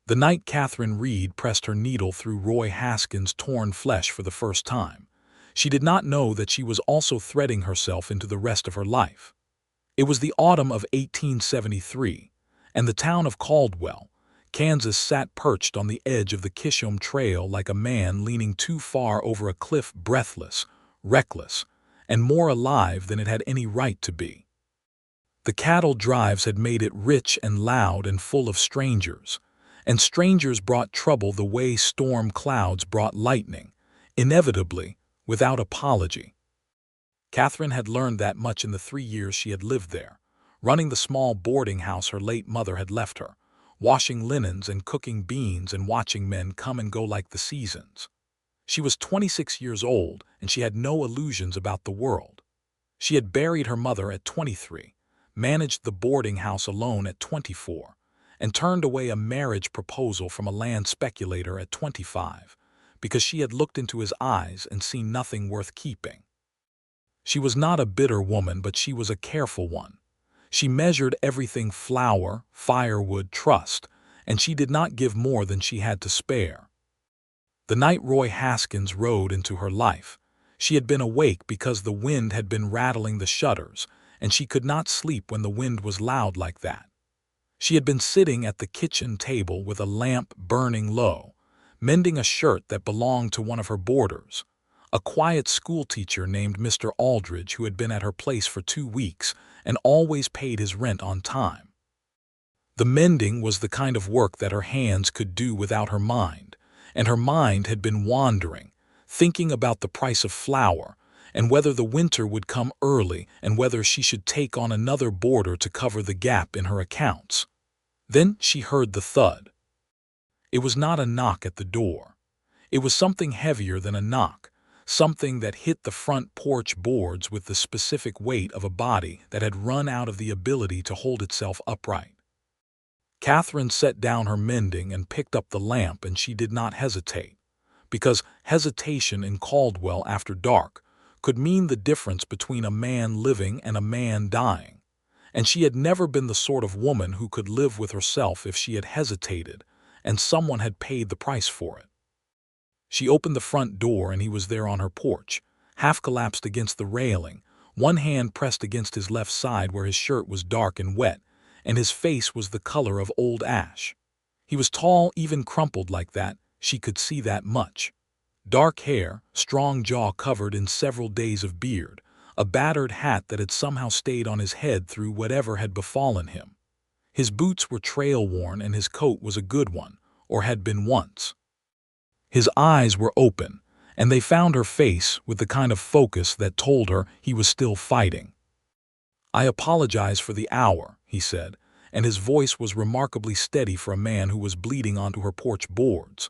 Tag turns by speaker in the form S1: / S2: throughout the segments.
S1: The night Catherine Reed pressed her needle through Roy Haskins' torn flesh for the first time, she did not know that she was also threading herself into the rest of her life. It was the autumn of 1873, and the town of Caldwell, Kansas sat perched on the edge of the Kishom Trail like a man leaning too far over a cliff, breathless, reckless, and more alive than it had any right to be. The cattle drives had made it rich and loud and full of strangers, and strangers brought trouble the way storm clouds brought lightning, inevitably, without apology. Catherine had learned that much in the 3 years she had lived there, running the small boarding house her late mother had left her, washing linens and cooking beans and watching men come and go like the seasons. She was 26 years old, and she had no illusions about the world. She had buried her mother at 23, managed the boarding house alone at 24, and turned away a marriage proposal from a land speculator at 25, because she had looked into his eyes and seen nothing worth keeping. She was not a bitter woman, but she was a careful one. She measured everything: flour, firewood, trust, and she did not give more than she had to spare. The night Roy Haskins rode into her life, she had been awake because the wind had been rattling the shutters, and she could not sleep when the wind was loud like that. She had been sitting at the kitchen table with a lamp burning low, mending a shirt that belonged to one of her boarders, a quiet schoolteacher named Mr. Aldridge, who had been at her place for 2 weeks and always paid his rent on time. The mending was the kind of work that her hands could do without her mind, and her mind had been wandering, thinking about the price of flour, and whether the winter would come early, and whether she should take on another boarder to cover the gap in her accounts. Then she heard the thud. It was not a knock at the door. It was something heavier than a knock, something that hit the front porch boards with the specific weight of a body that had run out of the ability to hold itself upright. Catherine set down her mending and picked up the lamp, and she did not hesitate, because hesitation in Caldwell after dark could mean the difference between a man living and a man dying, and she had never been the sort of woman who could live with herself if she had hesitated, and someone had paid the price for it. She opened the front door, and he was there on her porch, half collapsed against the railing, one hand pressed against his left side where his shirt was dark and wet, and his face was the color of old ash. He was tall, even crumpled like that, she could see that much. Dark hair, strong jaw covered in several days of beard, a battered hat that had somehow stayed on his head through whatever had befallen him. His boots were trail-worn, and his coat was a good one, or had been once. His eyes were open, and they found her face with the kind of focus that told her he was still fighting. "I apologize for the hour," he said, and his voice was remarkably steady for a man who was bleeding onto her porch boards.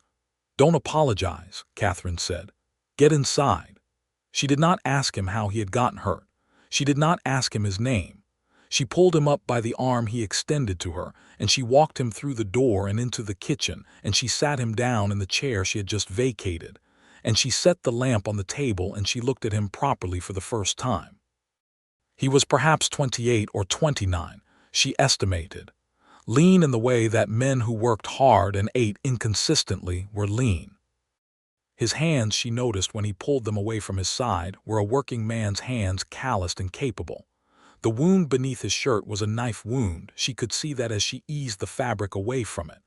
S1: "Don't apologize," Catherine said. "Get inside." She did not ask him how he had gotten hurt. She did not ask him his name. She pulled him up by the arm he extended to her, and she walked him through the door and into the kitchen, and she sat him down in the chair she had just vacated, and she set the lamp on the table, and she looked at him properly for the first time. He was perhaps 28 or 29, she estimated. Lean in the way that men who worked hard and ate inconsistently were lean. His hands, she noticed when he pulled them away from his side, were a working man's hands, calloused and capable. The wound beneath his shirt was a knife wound. She could see that as she eased the fabric away from it.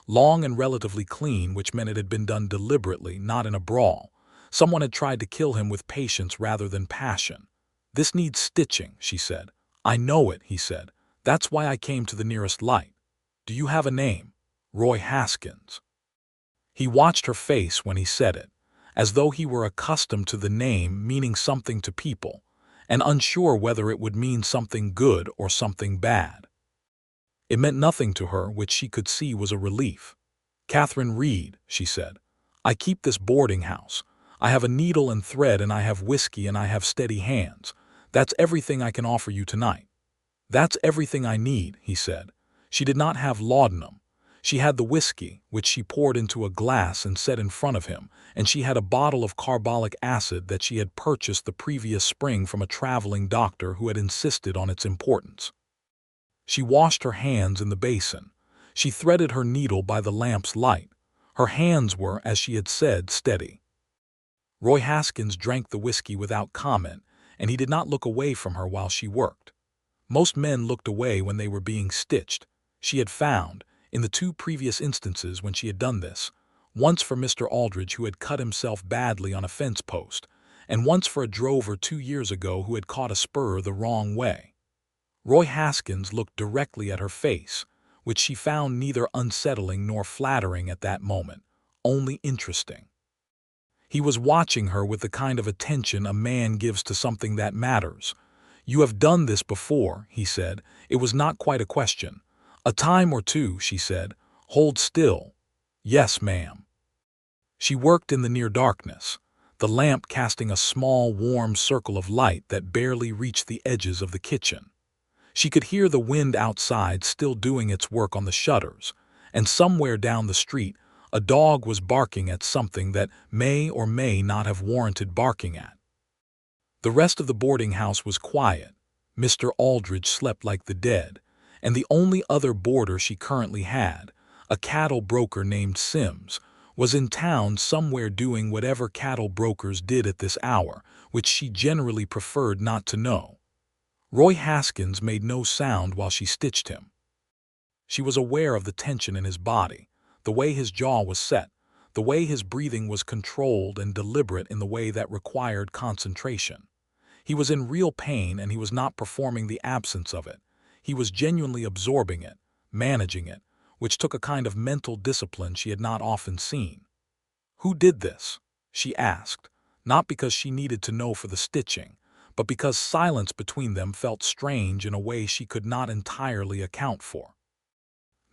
S1: Long and relatively clean, which meant it had been done deliberately, not in a brawl. Someone had tried to kill him with patience rather than passion. "This needs stitching," she said. "I know it," he said. "That's why I came to the nearest light. Do you have a name?" "Roy Haskins." He watched her face when he said it, as though he were accustomed to the name meaning something to people, and unsure whether it would mean something good or something bad. It meant nothing to her, which she could see was a relief. "Catherine Reed," she said. "I keep this boarding house. I have a needle and thread, and I have whiskey, and I have steady hands. That's everything I can offer you tonight." "That's everything I need," he said. She did not have laudanum. She had the whiskey, which she poured into a glass and set in front of him, and she had a bottle of carbolic acid that she had purchased the previous spring from a traveling doctor who had insisted on its importance. She washed her hands in the basin. She threaded her needle by the lamp's light. Her hands were, as she had said, steady. Roy Haskins drank the whiskey without comment, and he did not look away from her while she worked. Most men looked away when they were being stitched. She had found, in the 2 previous instances when she had done this, once for Mr. Aldridge, who had cut himself badly on a fence post, and once for a drover 2 years ago who had caught a spur the wrong way. Roy Haskins looked directly at her face, which she found neither unsettling nor flattering at that moment, only interesting. He was watching her with the kind of attention a man gives to something that matters. "You have done this before," he said. It was not quite a question. "A time or two," she said. "Hold still." "Yes, ma'am." She worked in the near darkness, the lamp casting a small, warm circle of light that barely reached the edges of the kitchen. She could hear the wind outside still doing its work on the shutters, and somewhere down the street a dog was barking at something that may or may not have warranted barking at. The rest of the boarding house was quiet. Mr. Aldridge slept like the dead, and the only other boarder she currently had, a cattle broker named Sims, was in town somewhere doing whatever cattle brokers did at this hour, which she generally preferred not to know. Roy Haskins made no sound while she stitched him. She was aware of the tension in his body, the way his jaw was set, the way his breathing was controlled and deliberate in the way that required concentration. He was in real pain, and he was not performing the absence of it. He was genuinely absorbing it, managing it, which took a kind of mental discipline she had not often seen. "Who did this?" she asked, not because she needed to know for the stitching, but because silence between them felt strange in a way she could not entirely account for.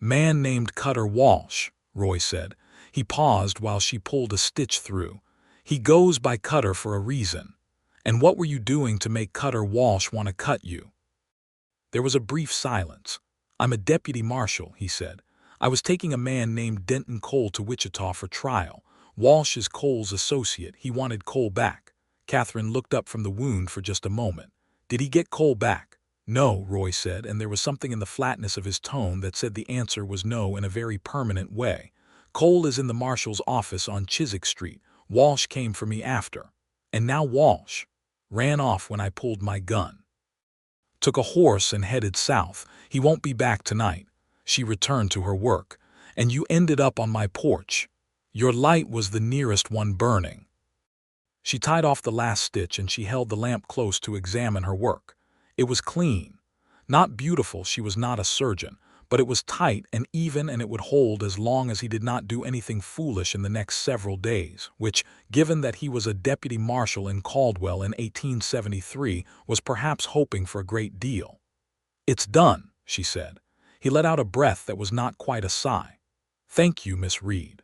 S1: "Man named Cutter Walsh," Roy said. He paused while she pulled a stitch through. "He goes by Cutter for a reason. And what were you doing to make Cutter Walsh want to cut you?" There was a brief silence. "I'm a deputy marshal," he said. "I was taking a man named Denton Cole to Wichita for trial. Walsh is Cole's associate. He wanted Cole back." Catherine looked up from the wound for just a moment. "Did he get Cole back?" "No," Roy said, and there was something in the flatness of his tone that said the answer was no in a very permanent way. "Cole is in the marshal's office on Chiswick Street. Walsh came for me after. And now Walsh ran off when I pulled my gun. Took a horse and headed south. He won't be back tonight." She returned to her work. "And you ended up on my porch. Your light was the nearest one burning." She tied off the last stitch, and she held the lamp close to examine her work. It was clean. Not beautiful, she was not a surgeon, but it was tight and even, and it would hold as long as he did not do anything foolish in the next several days, which, given that he was a deputy marshal in Caldwell in 1873, was perhaps hoping for a great deal. "It's done," she said. He let out a breath that was not quite a sigh. "Thank you, Miss Reed."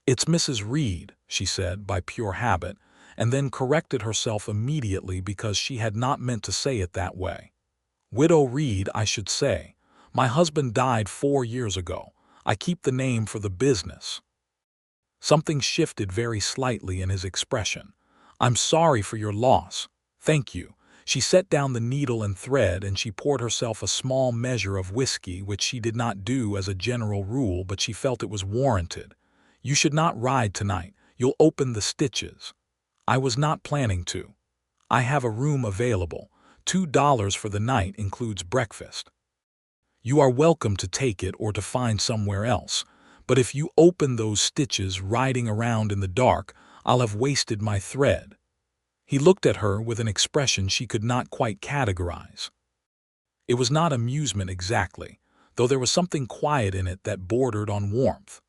S1: "It's Mrs. Reed," she said, by pure habit, and then corrected herself immediately because she had not meant to say it that way. "Widow Reed, I should say. My husband died 4 years ago. I keep the name for the business." Something shifted very slightly in his expression. "I'm sorry for your loss. Thank you." She set down the needle and thread, and she poured herself a small measure of whiskey, which she did not do as a general rule, but she felt it was warranted. "You should not ride tonight. You'll open the stitches." "I was not planning to. I have a room available. $2 for the night includes breakfast." "You are welcome to take it or to find somewhere else. But if you open those stitches riding around in the dark, I'll have wasted my thread." He looked at her with an expression she could not quite categorize. It was not amusement exactly, though there was something quiet in it that bordered on warmth.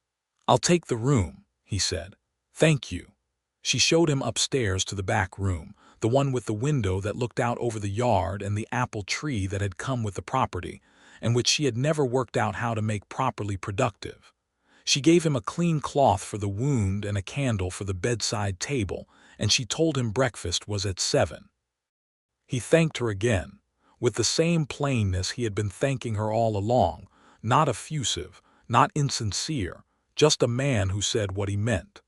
S1: "I'll take the room," he said. "Thank you." She showed him upstairs to the back room, the one with the window that looked out over the yard and the apple tree that had come with the property, and which she had never worked out how to make properly productive. She gave him a clean cloth for the wound and a candle for the bedside table, and she told him breakfast was at 7. He thanked her again, with the same plainness he had been thanking her all along, not effusive, not insincere, just a man who said what he meant.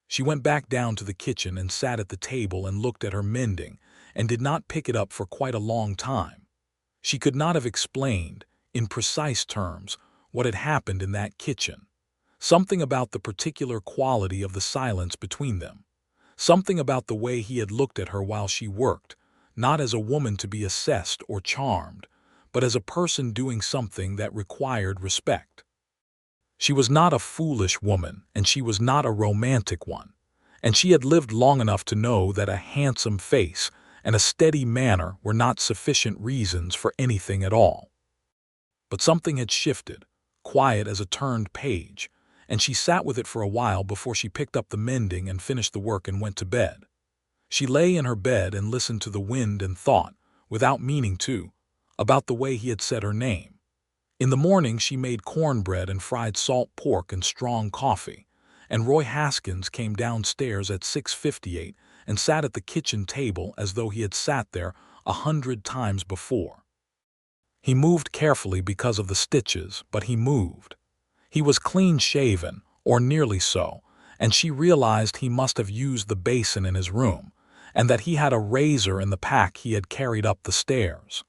S1: She went back down to the kitchen and sat at the table and looked at her mending, and did not pick it up for quite a long time. She could not have explained, in precise terms, what had happened in that kitchen. Something about the particular quality of the silence between them. Something about the way he had looked at her while she worked, not as a woman to be assessed or charmed, but as a person doing something that required respect. She was not a foolish woman, and she was not a romantic one, and she had lived long enough to know that a handsome face and a steady manner were not sufficient reasons for anything at all. But something had shifted, quiet as a turned page, and she sat with it for a while before she picked up the mending and finished the work and went to bed. She lay in her bed and listened to the wind and thought, without meaning to, about the way he had said her name. In the morning she made cornbread and fried salt pork and strong coffee, and Roy Haskins came downstairs at 6:58 and sat at the kitchen table as though he had sat there 100 times before. He moved carefully because of the stitches, but he moved. He was clean-shaven, or nearly so, and she realized he must have used the basin in his room, and that he had a razor in the pack he had carried up the stairs.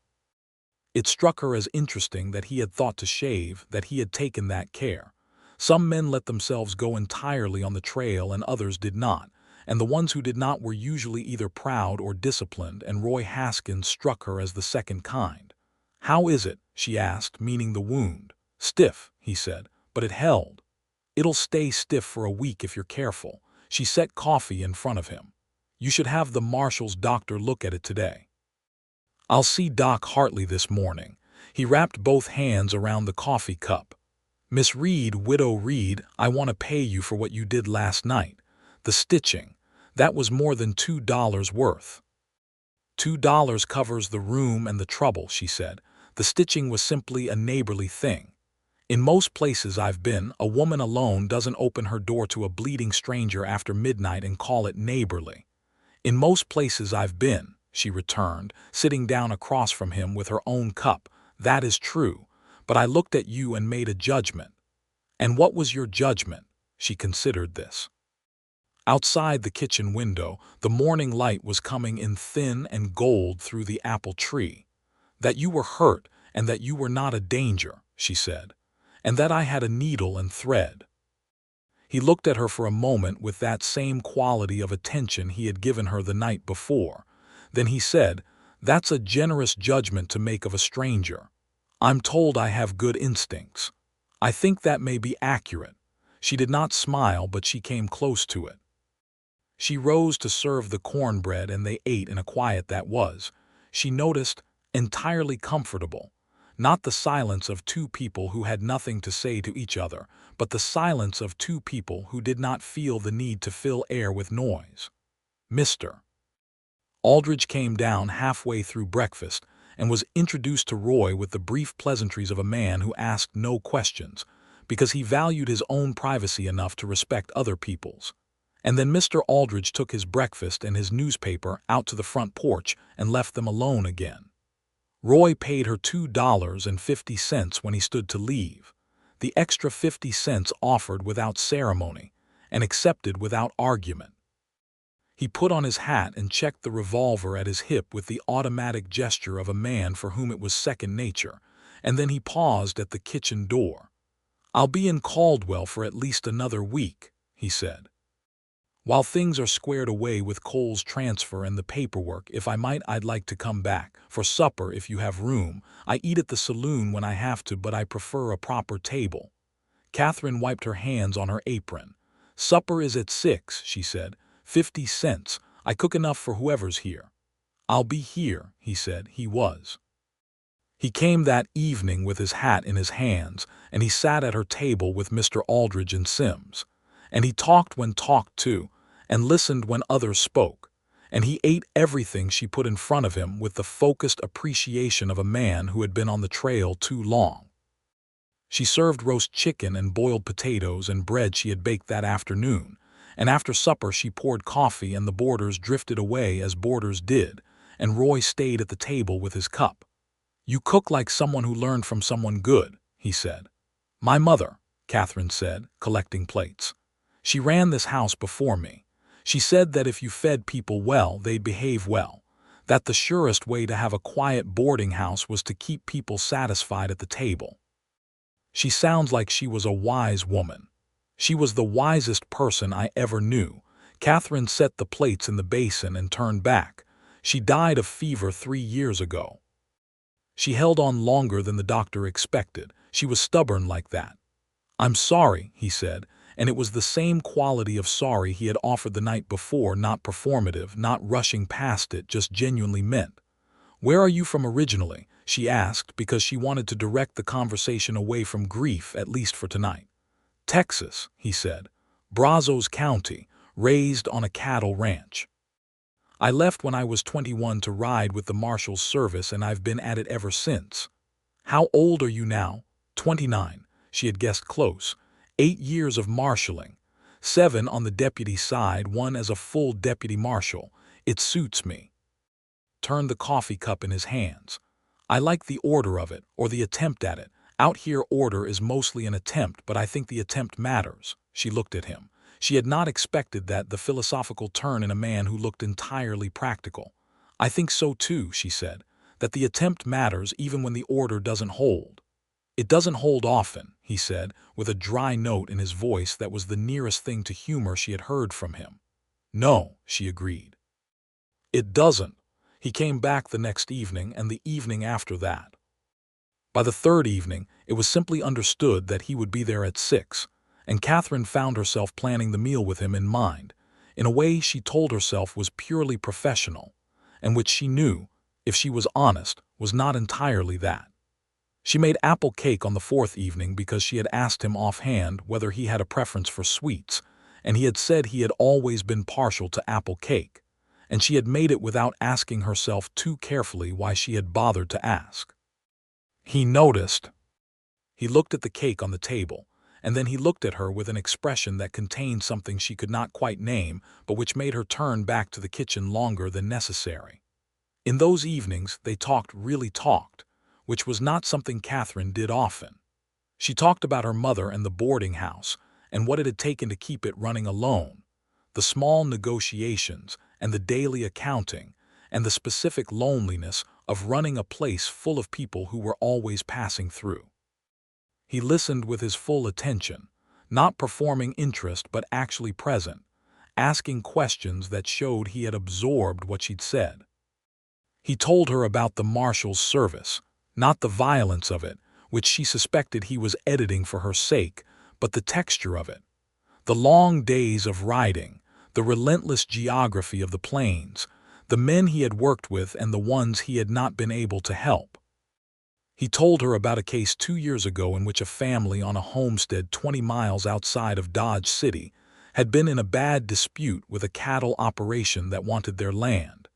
S1: It struck her as interesting that he had thought to shave, that he had taken that care. Some men let themselves go entirely on the trail and others did not, and the ones who did not were usually either proud or disciplined, and Roy Haskins struck her as the second kind. "How is it?" she asked, meaning the wound. "Stiff," he said, "but it held." "It'll stay stiff for a week if you're careful." She set coffee in front of him. "You should have the marshal's doctor look at it today." "I'll see Doc Hartley this morning." He wrapped both hands around the coffee cup. "Miss Reed, Widow Reed, I want to pay you for what you did last night. The stitching. That was more than $2 worth." $2 covers the room and the trouble," she said. "The stitching was simply a neighborly thing. In most places I've been, a woman alone doesn't open her door to a bleeding stranger after midnight and call it neighborly." "In most places I've been," she returned, sitting down across from him with her own cup. "That is true, but I looked at you and made a judgment." "And what was your judgment?" She considered this. Outside the kitchen window, the morning light was coming in thin and gold through the apple tree. "That you were hurt and that you were not a danger," she said, "and that I had a needle and thread." He looked at her for a moment with that same quality of attention he had given her the night before. Then he said, "That's a generous judgment to make of a stranger. I'm told I have good instincts. I think that may be accurate." She did not smile, but she came close to it. She rose to serve the cornbread and they ate in a quiet that was, she noticed, entirely comfortable. Not the silence of two people who had nothing to say to each other, but the silence of two people who did not feel the need to fill air with noise. Mr. Aldridge came down halfway through breakfast and was introduced to Roy with the brief pleasantries of a man who asked no questions, because he valued his own privacy enough to respect other people's. And then Mr. Aldridge took his breakfast and his newspaper out to the front porch and left them alone again. Roy paid her $2.50 when he stood to leave, the extra 50 cents offered without ceremony and accepted without argument. He put on his hat and checked the revolver at his hip with the automatic gesture of a man for whom it was second nature, and then he paused at the kitchen door. "I'll be in Caldwell for at least another week," he said. "While things are squared away with Cole's transfer and the paperwork, if I might, I'd like to come back for supper if you have room. I eat at the saloon when I have to, but I prefer a proper table." Catherine wiped her hands on her apron. "Supper is at 6, she said. 50 cents. I cook enough for whoever's here." "I'll be here," he said. He was. He came that evening with his hat in his hands, and he sat at her table with Mr. Aldridge and Sims. And he talked when talked to, and listened when others spoke, and he ate everything she put in front of him with the focused appreciation of a man who had been on the trail too long. She served roast chicken and boiled potatoes and bread she had baked that afternoon, and after supper she poured coffee and the boarders drifted away as boarders did, and Roy stayed at the table with his cup. "You cook like someone who learned from someone good," he said. "My mother," Catherine said, collecting plates. "She ran this house before me. She said that if you fed people well, they'd behave well, that the surest way to have a quiet boarding house was to keep people satisfied at the table." She sounds like she was a wise woman. She was the wisest person I ever knew. Catherine set the plates in the basin and turned back. She died of fever 3 years ago. She held on longer than the doctor expected. She was stubborn like that. I'm sorry, he said, and it was the same quality of sorry he had offered the night before, not performative, not rushing past it, just genuinely meant. Where are you from originally? She asked because she wanted to direct the conversation away from grief, at least for tonight. Texas, he said. Brazos County, raised on a cattle ranch. I left when I was 21 to ride with the marshal's service, and I've been at it ever since. How old are you now? 29. She had guessed close. 8 years of marshalling. 7 on the deputy side, 1 as a full deputy marshal. It suits me. Turned the coffee cup in his hands. I like the order of it, or the attempt at it. Out here order is mostly an attempt, but I think the attempt matters. She looked at him. She had not expected that, the philosophical turn in a man who looked entirely practical. I think so too, she said, that the attempt matters even when the order doesn't hold. It doesn't hold often, he said, with a dry note in his voice that was the nearest thing to humor she had heard from him. No, she agreed. It doesn't. He came back the next evening and the evening after that. By the third evening, it was simply understood that he would be there at 6, and Catherine found herself planning the meal with him in mind, in a way she told herself was purely professional, and which she knew, if she was honest, was not entirely that. She made apple cake on the 4th evening because she had asked him offhand whether he had a preference for sweets, and he had said he had always been partial to apple cake, and she had made it without asking herself too carefully why she had bothered to ask. He noticed. He looked at the cake on the table, and then he looked at her with an expression that contained something she could not quite name, but which made her turn back to the kitchen longer than necessary. In those evenings, they really talked, which was not something Catherine did often. She talked about her mother and the boarding house, and what it had taken to keep it running alone, the small negotiations and the daily accounting, and the specific loneliness of running a place full of people who were always passing through. He listened with his full attention, not performing interest but actually present, asking questions that showed he had absorbed what she'd said. He told her about the marshal's service, not the violence of it, which she suspected he was editing for her sake, but the texture of it. The long days of riding, the relentless geography of the plains, the men he had worked with and the ones he had not been able to help. He told her about a case 2 years ago in which a family on a homestead 20 miles outside of Dodge City had been in a bad dispute with a cattle operation that wanted their land,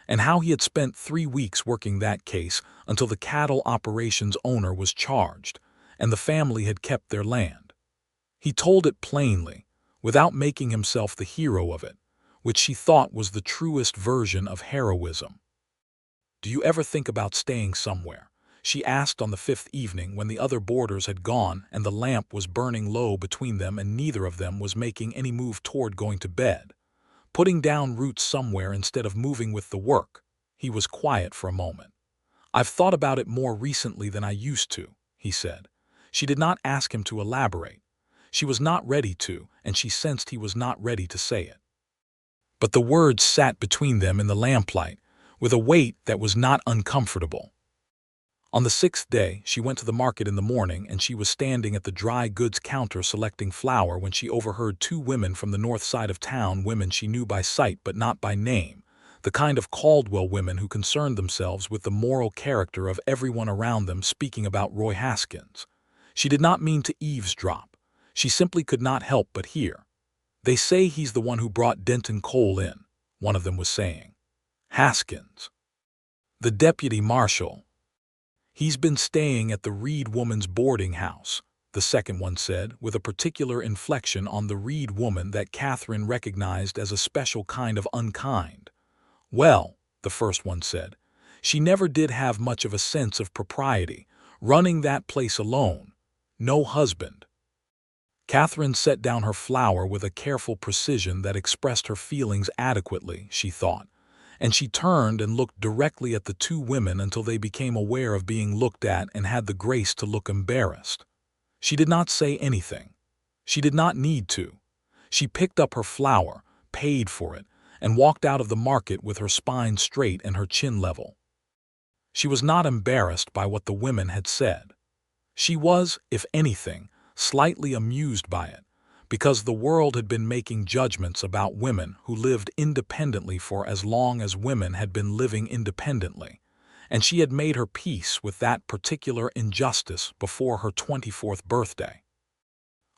S1: and how he had spent 3 weeks working that case until the cattle operation's owner was charged, and the family had kept their land. He told it plainly, without making himself the hero of it, which she thought was the truest version of heroism. "Do you ever think about staying somewhere?" she asked on the 5th evening when the other boarders had gone and the lamp was burning low between them and neither of them was making any move toward going to bed. Putting down roots somewhere instead of moving with the work. He was quiet for a moment. "I've thought about it more recently than I used to," he said. She did not ask him to elaborate. She was not ready to, and she sensed he was not ready to say it. But the words sat between them in the lamplight, with a weight that was not uncomfortable. On the 6th day, she went to the market in the morning, and she was standing at the dry goods counter selecting flour when she overheard 2 women from the north side of town, women she knew by sight but not by name, the kind of Caldwell women who concerned themselves with the moral character of everyone around them, speaking about Roy Haskins. She did not mean to eavesdrop. She simply could not help but hear. "They say he's the one who brought Denton Cole in," one of them was saying. "Haskins. The deputy marshal. He's been staying at the Reed woman's boarding house," the second one said, with a particular inflection on the Reed woman that Catherine recognized as a special kind of unkind. "Well," the first one said, "she never did have much of a sense of propriety, running that place alone. No husband." Catherine set down her flour with a careful precision that expressed her feelings adequately, she thought, and she turned and looked directly at the 2 women until they became aware of being looked at and had the grace to look embarrassed. She did not say anything. She did not need to. She picked up her flour, paid for it, and walked out of the market with her spine straight and her chin level. She was not embarrassed by what the women had said. She was, if anything, slightly amused by it, because the world had been making judgments about women who lived independently for as long as women had been living independently, and she had made her peace with that particular injustice before her 24th birthday.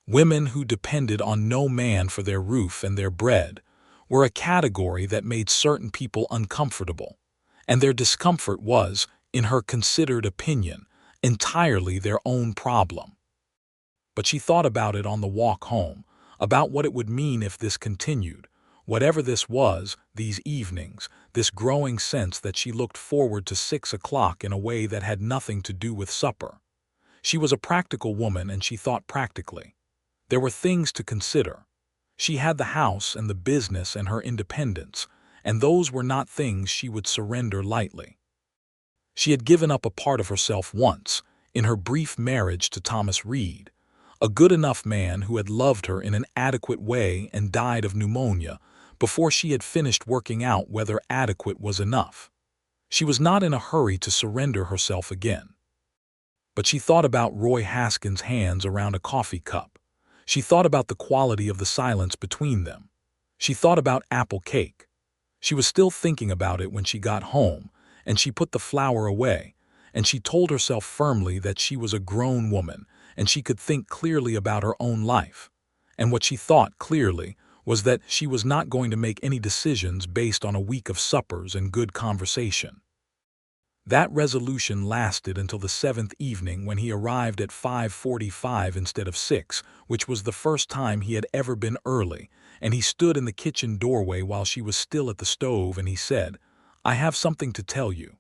S1: Women who depended on no man for their roof and their bread were a category that made certain people uncomfortable, and their discomfort was, in her considered opinion, entirely their own problem. But she thought about it on the walk home, about what it would mean if this continued, whatever this was, these evenings, this growing sense that she looked forward to 6 o'clock in a way that had nothing to do with supper. She was a practical woman and she thought practically. There were things to consider. She had the house and the business and her independence, and those were not things she would surrender lightly. She had given up a part of herself once, in her brief marriage to Thomas Reed, a good enough man who had loved her in an adequate way and died of pneumonia before she had finished working out whether adequate was enough. She was not in a hurry to surrender herself again. But she thought about Roy Haskins' hands around a coffee cup. She thought about the quality of the silence between them. She thought about apple cake. She was still thinking about it when she got home, and she put the flour away, and she told herself firmly that she was a grown woman, and she could think clearly about her own life. And what she thought clearly was that she was not going to make any decisions based on a week of suppers and good conversation. That resolution lasted until the 7th evening when he arrived at 5:45 instead of 6, which was the first time he had ever been early, and he stood in the kitchen doorway while she was still at the stove and he said, "I have something to tell you.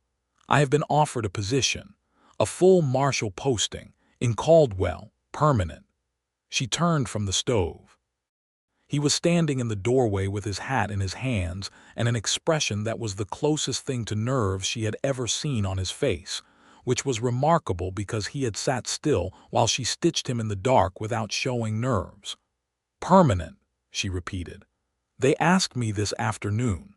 S1: I have been offered a position, a full marshal posting, in Caldwell, permanent." She turned from the stove. He was standing in the doorway with his hat in his hands and an expression that was the closest thing to nerves she had ever seen on his face, which was remarkable because he had sat still while she stitched him in the dark without showing nerves. "Permanent," she repeated. "They asked me this afternoon.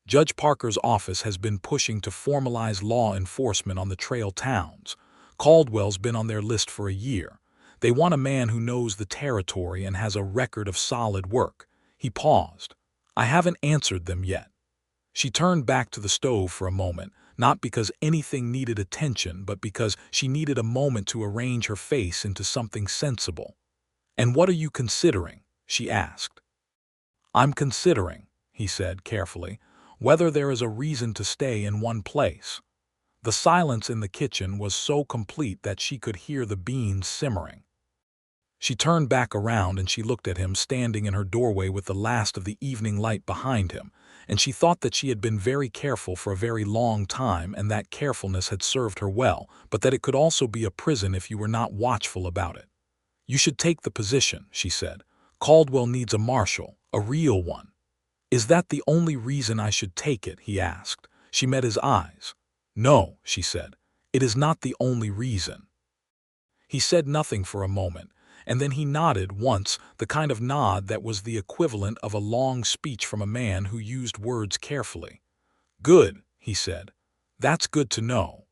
S1: Judge Parker's office has been pushing to formalize law enforcement on the trail towns. Caldwell's been on their list for a year. They want a man who knows the territory and has a record of solid work." He paused. "I haven't answered them yet." She turned back to the stove for a moment, not because anything needed attention, but because she needed a moment to arrange her face into something sensible. "And what are you considering?" she asked. "I'm considering," he said carefully, "whether there is a reason to stay in one place." The silence in the kitchen was so complete that she could hear the beans simmering. She turned back around and she looked at him standing in her doorway with the last of the evening light behind him, and she thought that she had been very careful for a very long time and that carefulness had served her well, but that it could also be a prison if you were not watchful about it. "You should take the position," she said. "Caldwell needs a marshal, a real one." "Is that the only reason I should take it?" he asked. She met his eyes. "No," she said. "It is not the only reason." He said nothing for a moment, and then he nodded once, the kind of nod that was the equivalent of a long speech from a man who used words carefully. "Good," he said. "That's good to know."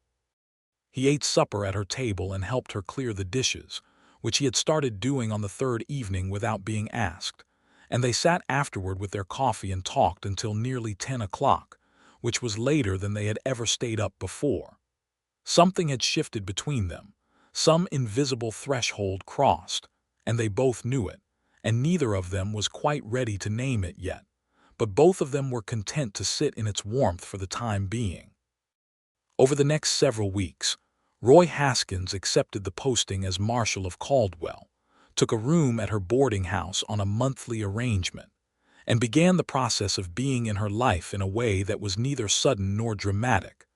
S1: He ate supper at her table and helped her clear the dishes, which he had started doing on the 3rd evening without being asked, and they sat afterward with their coffee and talked until nearly 10 o'clock, which was later than they had ever stayed up before. Something had shifted between them. Some invisible threshold crossed, and they both knew it, and neither of them was quite ready to name it yet, but both of them were content to sit in its warmth for the time being. Over the next several weeks, Roy Haskins accepted the posting as Marshal of Caldwell, took a room at her boarding house on a monthly arrangement, and began the process of being in her life in a way that was neither sudden nor dramatic,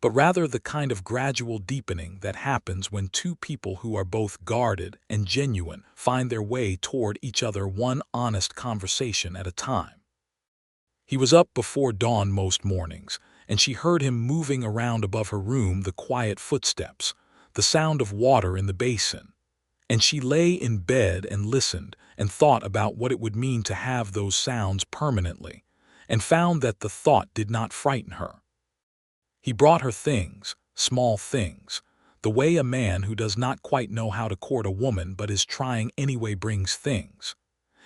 S1: but rather the kind of gradual deepening that happens when two people who are both guarded and genuine find their way toward each other, one honest conversation at a time. He was up before dawn most mornings, and she heard him moving around above her room, the quiet footsteps, the sound of water in the basin. and she lay in bed and listened and thought about what it would mean to have those sounds permanently, and found that the thought did not frighten her. He brought her things, small things, the way a man who does not quite know how to court a woman but is trying anyway brings things.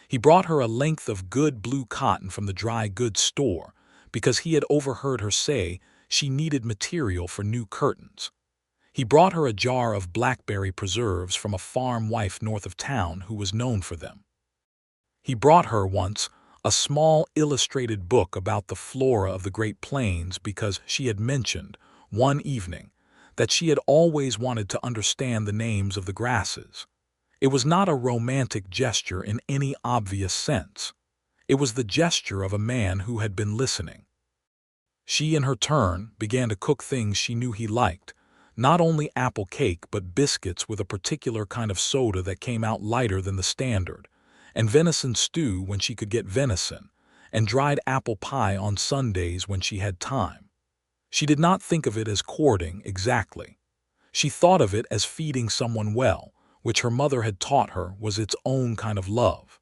S1: He brought her a length of good blue cotton from the dry goods store because he had overheard her say she needed material for new curtains. He brought her a jar of blackberry preserves from a farm wife north of town who was known for them. He brought her once a small illustrated book about the flora of the Great Plains because she had mentioned, one evening, that she had always wanted to understand the names of the grasses. It was not a romantic gesture in any obvious sense. It was the gesture of a man who had been listening. She, in her turn, began to cook things she knew he liked, not only apple cake but biscuits with a particular kind of soda that came out lighter than the standard, and venison stew when she could get venison, and dried apple pie on Sundays when she had time. She did not think of it as courting exactly. She thought of it as feeding someone well, which her mother had taught her was its own kind of love.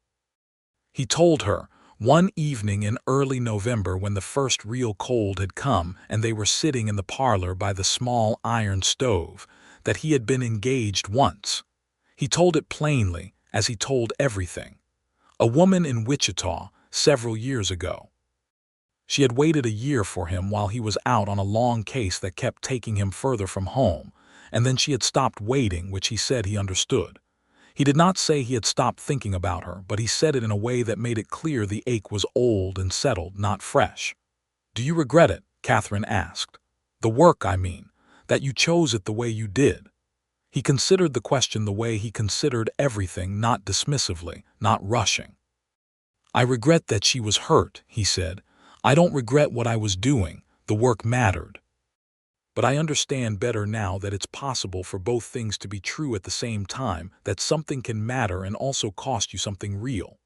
S1: He told her, one evening in early November when the first real cold had come and they were sitting in the parlor by the small iron stove, that he had been engaged once. He told it plainly, as he told everything. A woman in Wichita, several years ago. She had waited a year for him while he was out on a long case that kept taking him further from home, and then she had stopped waiting, which he said he understood. He did not say he had stopped thinking about her, but he said it in a way that made it clear the ache was old and settled, not fresh. "Do you regret it?" Catherine asked. "The work, I mean, that you chose it the way you did." He considered the question the way he considered everything, not dismissively, not rushing. "I regret that she was hurt," he said. "I don't regret what I was doing. The work mattered. But I understand better now that it's possible for both things to be true at the same time, that something can matter and also cost you something real."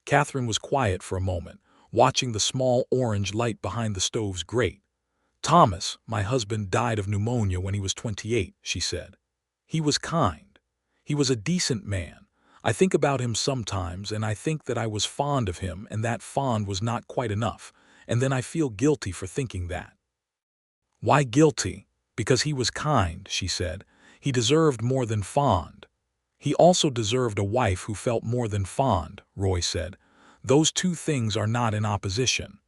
S1: Catherine was quiet for a moment, watching the small orange light behind the stove's grate. "Thomas, my husband, died of pneumonia when he was 28, she said. "He was kind. He was a decent man. I think about him sometimes, and I think that I was fond of him, and that fond was not quite enough, and then I feel guilty for thinking that." "Why guilty?" "Because he was kind," she said. "He deserved more than fond." "He also deserved a wife who felt more than fond," Roy said. "Those two things are not in opposition.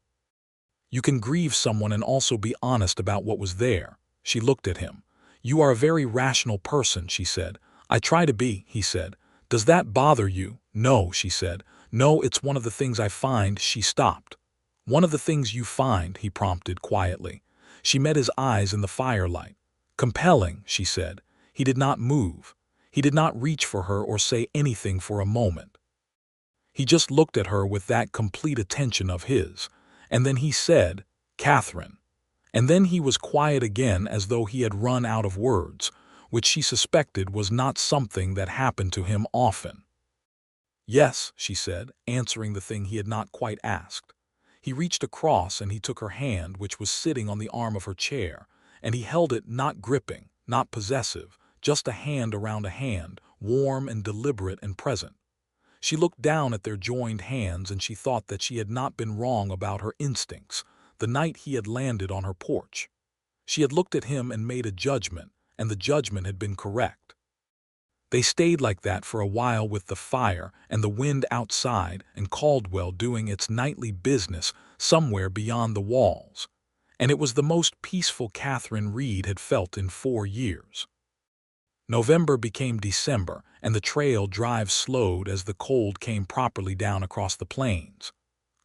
S1: You can grieve someone and also be honest about what was there." She looked at him. "You are a very rational person," she said. "I try to be," he said. "Does that bother you?" "No," she said. "No, it's one of the things I find." She stopped. "One of the things you find," he prompted quietly. She met his eyes in the firelight. "Compelling," she said. He did not move. He did not reach for her or say anything for a moment. He just looked at her with that complete attention of his. And then he said, "Catherine." And then he was quiet again, as though he had run out of words, which she suspected was not something that happened to him often. "Yes," she said, answering the thing he had not quite asked. He reached across and he took her hand, which was sitting on the arm of her chair, and he held it, not gripping, not possessive, just a hand around a hand, warm and deliberate and present. She looked down at their joined hands and she thought that she had not been wrong about her instincts the night he had landed on her porch. She had looked at him and made a judgment, and the judgment had been correct. They stayed like that for a while with the fire and the wind outside and Caldwell doing its nightly business somewhere beyond the walls, and it was the most peaceful Catherine Reed had felt in 4 years. November became December, and the trail drive slowed as the cold came properly down across the plains.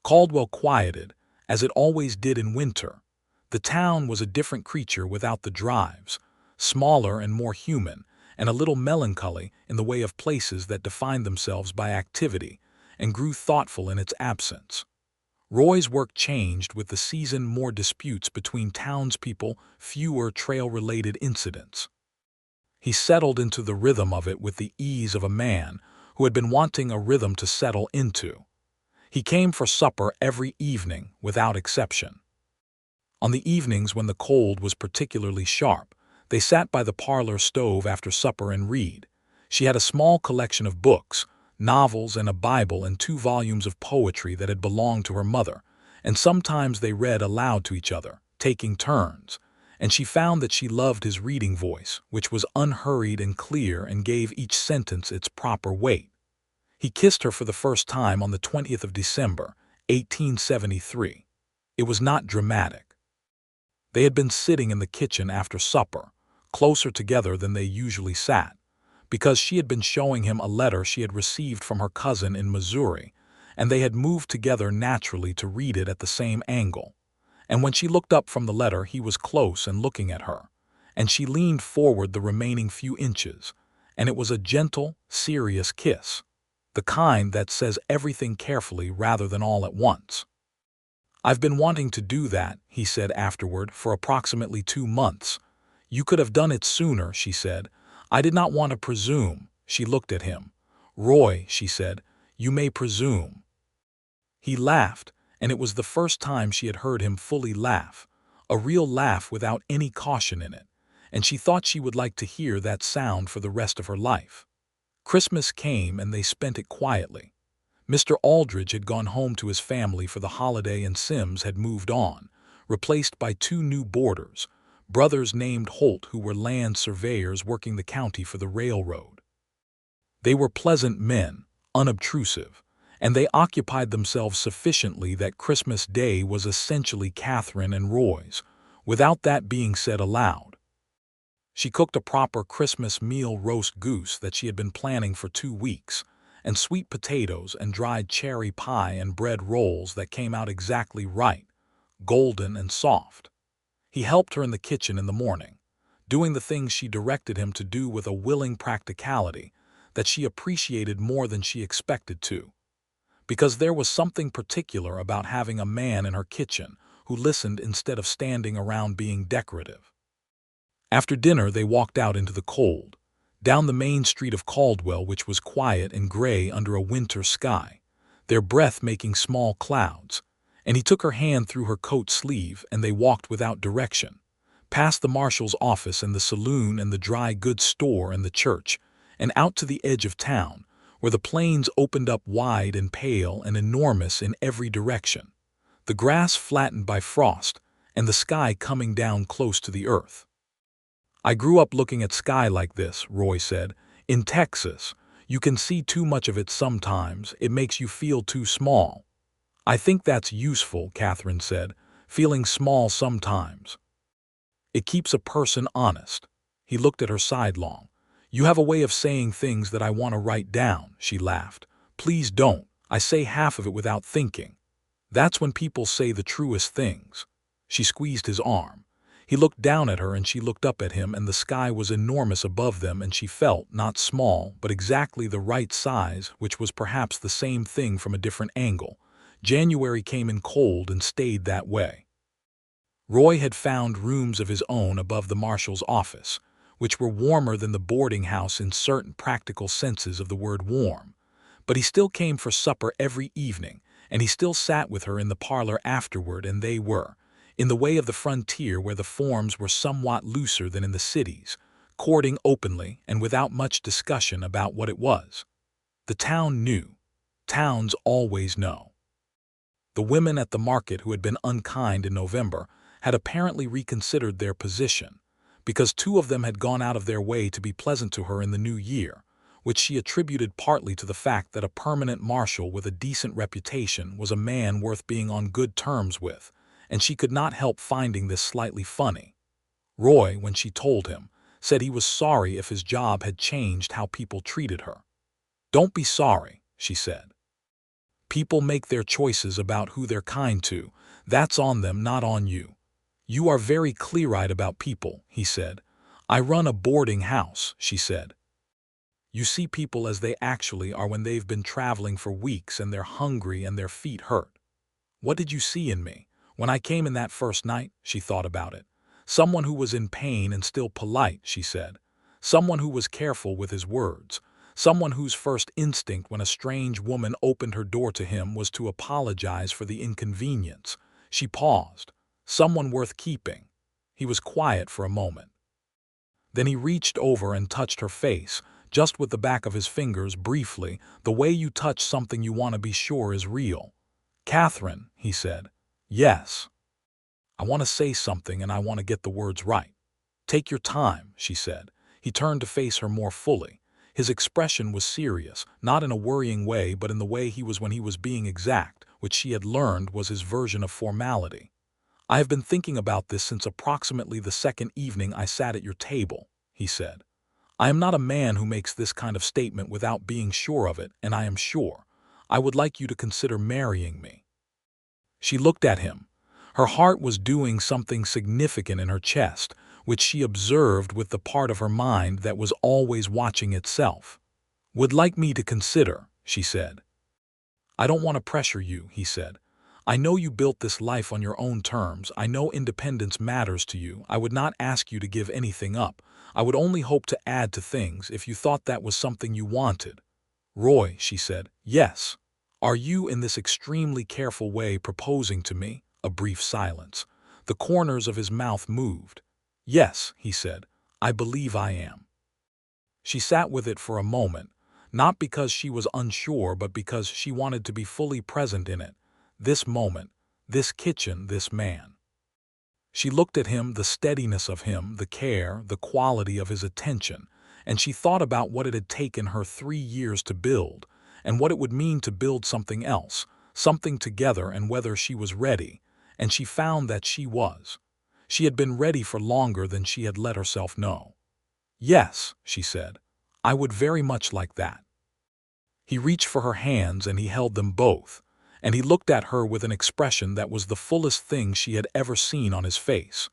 S1: Caldwell quieted, as it always did in winter. The town was a different creature without the drives, smaller and more human, and a little melancholy in the way of places that defined themselves by activity and grew thoughtful in its absence. Roy's work changed with the season, more disputes between townspeople, fewer trail-related incidents. He settled into the rhythm of it with the ease of a man who had been wanting a rhythm to settle into. He came for supper every evening, without exception. On the evenings when the cold was particularly sharp, they sat by the parlor stove after supper and read. She had a small collection of books, novels and a Bible and 2 volumes of poetry that had belonged to her mother, and sometimes they read aloud to each other, taking turns, and she found that she loved his reading voice, which was unhurried and clear and gave each sentence its proper weight. He kissed her for the first time on the 20th of December, 1873. It was not dramatic. They had been sitting in the kitchen after supper, closer together than they usually sat, because she had been showing him a letter she had received from her cousin in Missouri, and they had moved together naturally to read it at the same angle. And when she looked up from the letter, he was close and looking at her, and she leaned forward the remaining few inches, and it was a gentle, serious kiss, the kind that says everything carefully rather than all at once. "I've been wanting to do that," he said afterward, "for approximately 2 months. You could have done it sooner," she said. "I did not want to presume." She looked at him. "Roy," she said, "you may presume." He laughed, and it was the first time she had heard him fully laugh, a real laugh without any caution in it, and she thought she would like to hear that sound for the rest of her life. Christmas came and they spent it quietly. Mr. Aldridge had gone home to his family for the holiday and Sims had moved on, replaced by 2 new boarders, brothers named Holt, who were land surveyors working the county for the railroad. They were pleasant men, unobtrusive, and they occupied themselves sufficiently that Christmas Day was essentially Catherine and Roy's, without that being said aloud. She cooked a proper Christmas meal, roast goose that she had been planning for 2 weeks, and sweet potatoes and dried cherry pie and bread rolls that came out exactly right, golden and soft. He helped her in the kitchen in the morning, doing the things she directed him to do with a willing practicality that she appreciated more than she expected to, because there was something particular about having a man in her kitchen who listened instead of standing around being decorative. After dinner they walked out into the cold, down the main street of Caldwell, which was quiet and gray under a winter sky, their breath making small clouds, and he took her hand through her coat sleeve and they walked without direction, past the marshal's office and the saloon and the dry goods store and the church, and out to the edge of town, where the plains opened up wide and pale and enormous in every direction, the grass flattened by frost and the sky coming down close to the earth. "I grew up looking at sky like this," Roy said. "In Texas, you can see too much of it sometimes. It makes you feel too small." "I think that's useful," Catherine said, "feeling small sometimes. It keeps a person honest." He looked at her sidelong. "You have a way of saying things that I want to write down," she laughed. "Please don't. I say half of it without thinking. That's when people say the truest things." She squeezed his arm. He looked down at her and she looked up at him, and the sky was enormous above them, and she felt not small but exactly the right size, which was perhaps the same thing from a different angle. January came in cold and stayed that way. Roy had found rooms of his own above the marshal's office, which were warmer than the boarding house in certain practical senses of the word warm, but he still came for supper every evening, and he still sat with her in the parlor afterward, and they were, in the way of the frontier where the forms were somewhat looser than in the cities, courting openly and without much discussion about what it was. The town knew. Towns always know. The women at the market who had been unkind in November had apparently reconsidered their position, because 2 of them had gone out of their way to be pleasant to her in the new year, which she attributed partly to the fact that a permanent marshal with a decent reputation was a man worth being on good terms with, and she could not help finding this slightly funny. Roy, when she told him, said he was sorry if his job had changed how people treated her. "Don't be sorry," she said. "People make their choices about who they're kind to. That's on them, not on you." "You are very clear-eyed about people," he said. "I run a boarding house," she said. "You see people as they actually are when they've been traveling for weeks and they're hungry and their feet hurt. What did you see in me? When I came in that first night," she thought about it. "Someone who was in pain and still polite," she said. "Someone who was careful with his words. Someone whose first instinct when a strange woman opened her door to him was to apologize for the inconvenience." She paused. "Someone worth keeping." He was quiet for a moment. Then he reached over and touched her face, just with the back of his fingers, briefly, the way you touch something you want to be sure is real. "Catherine," he said. "Yes. I want to say something and I want to get the words right." "Take your time," she said. He turned to face her more fully. His expression was serious, not in a worrying way but in the way he was when he was being exact, which she had learned was his version of formality. "I have been thinking about this since approximately the second evening I sat at your table," he said. "I am not a man who makes this kind of statement without being sure of it, and I am sure. I would like you to consider marrying me." She looked at him. Her heart was doing something significant in her chest, which she observed with the part of her mind that was always watching itself. "Would like me to consider," she said. "I don't want to pressure you," he said. "I know you built this life on your own terms. I know independence matters to you. I would not ask you to give anything up. I would only hope to add to things if you thought that was something you wanted." "Roy," she said. "Yes. Are you in this extremely careful way proposing to me?" A brief silence. The corners of his mouth moved. "Yes," he said. "I believe I am." She sat with it for a moment, not because she was unsure but because she wanted to be fully present in it. This moment, this kitchen, this man. She looked at him, the steadiness of him, the care, the quality of his attention, and she thought about what it had taken her 3 years to build, and what it would mean to build something else, something together, and whether she was ready, and she found that she was. She had been ready for longer than she had let herself know. "Yes," she said, "I would very much like that." He reached for her hands and he held them both, and he looked at her with an expression that was the fullest thing she had ever seen on his face,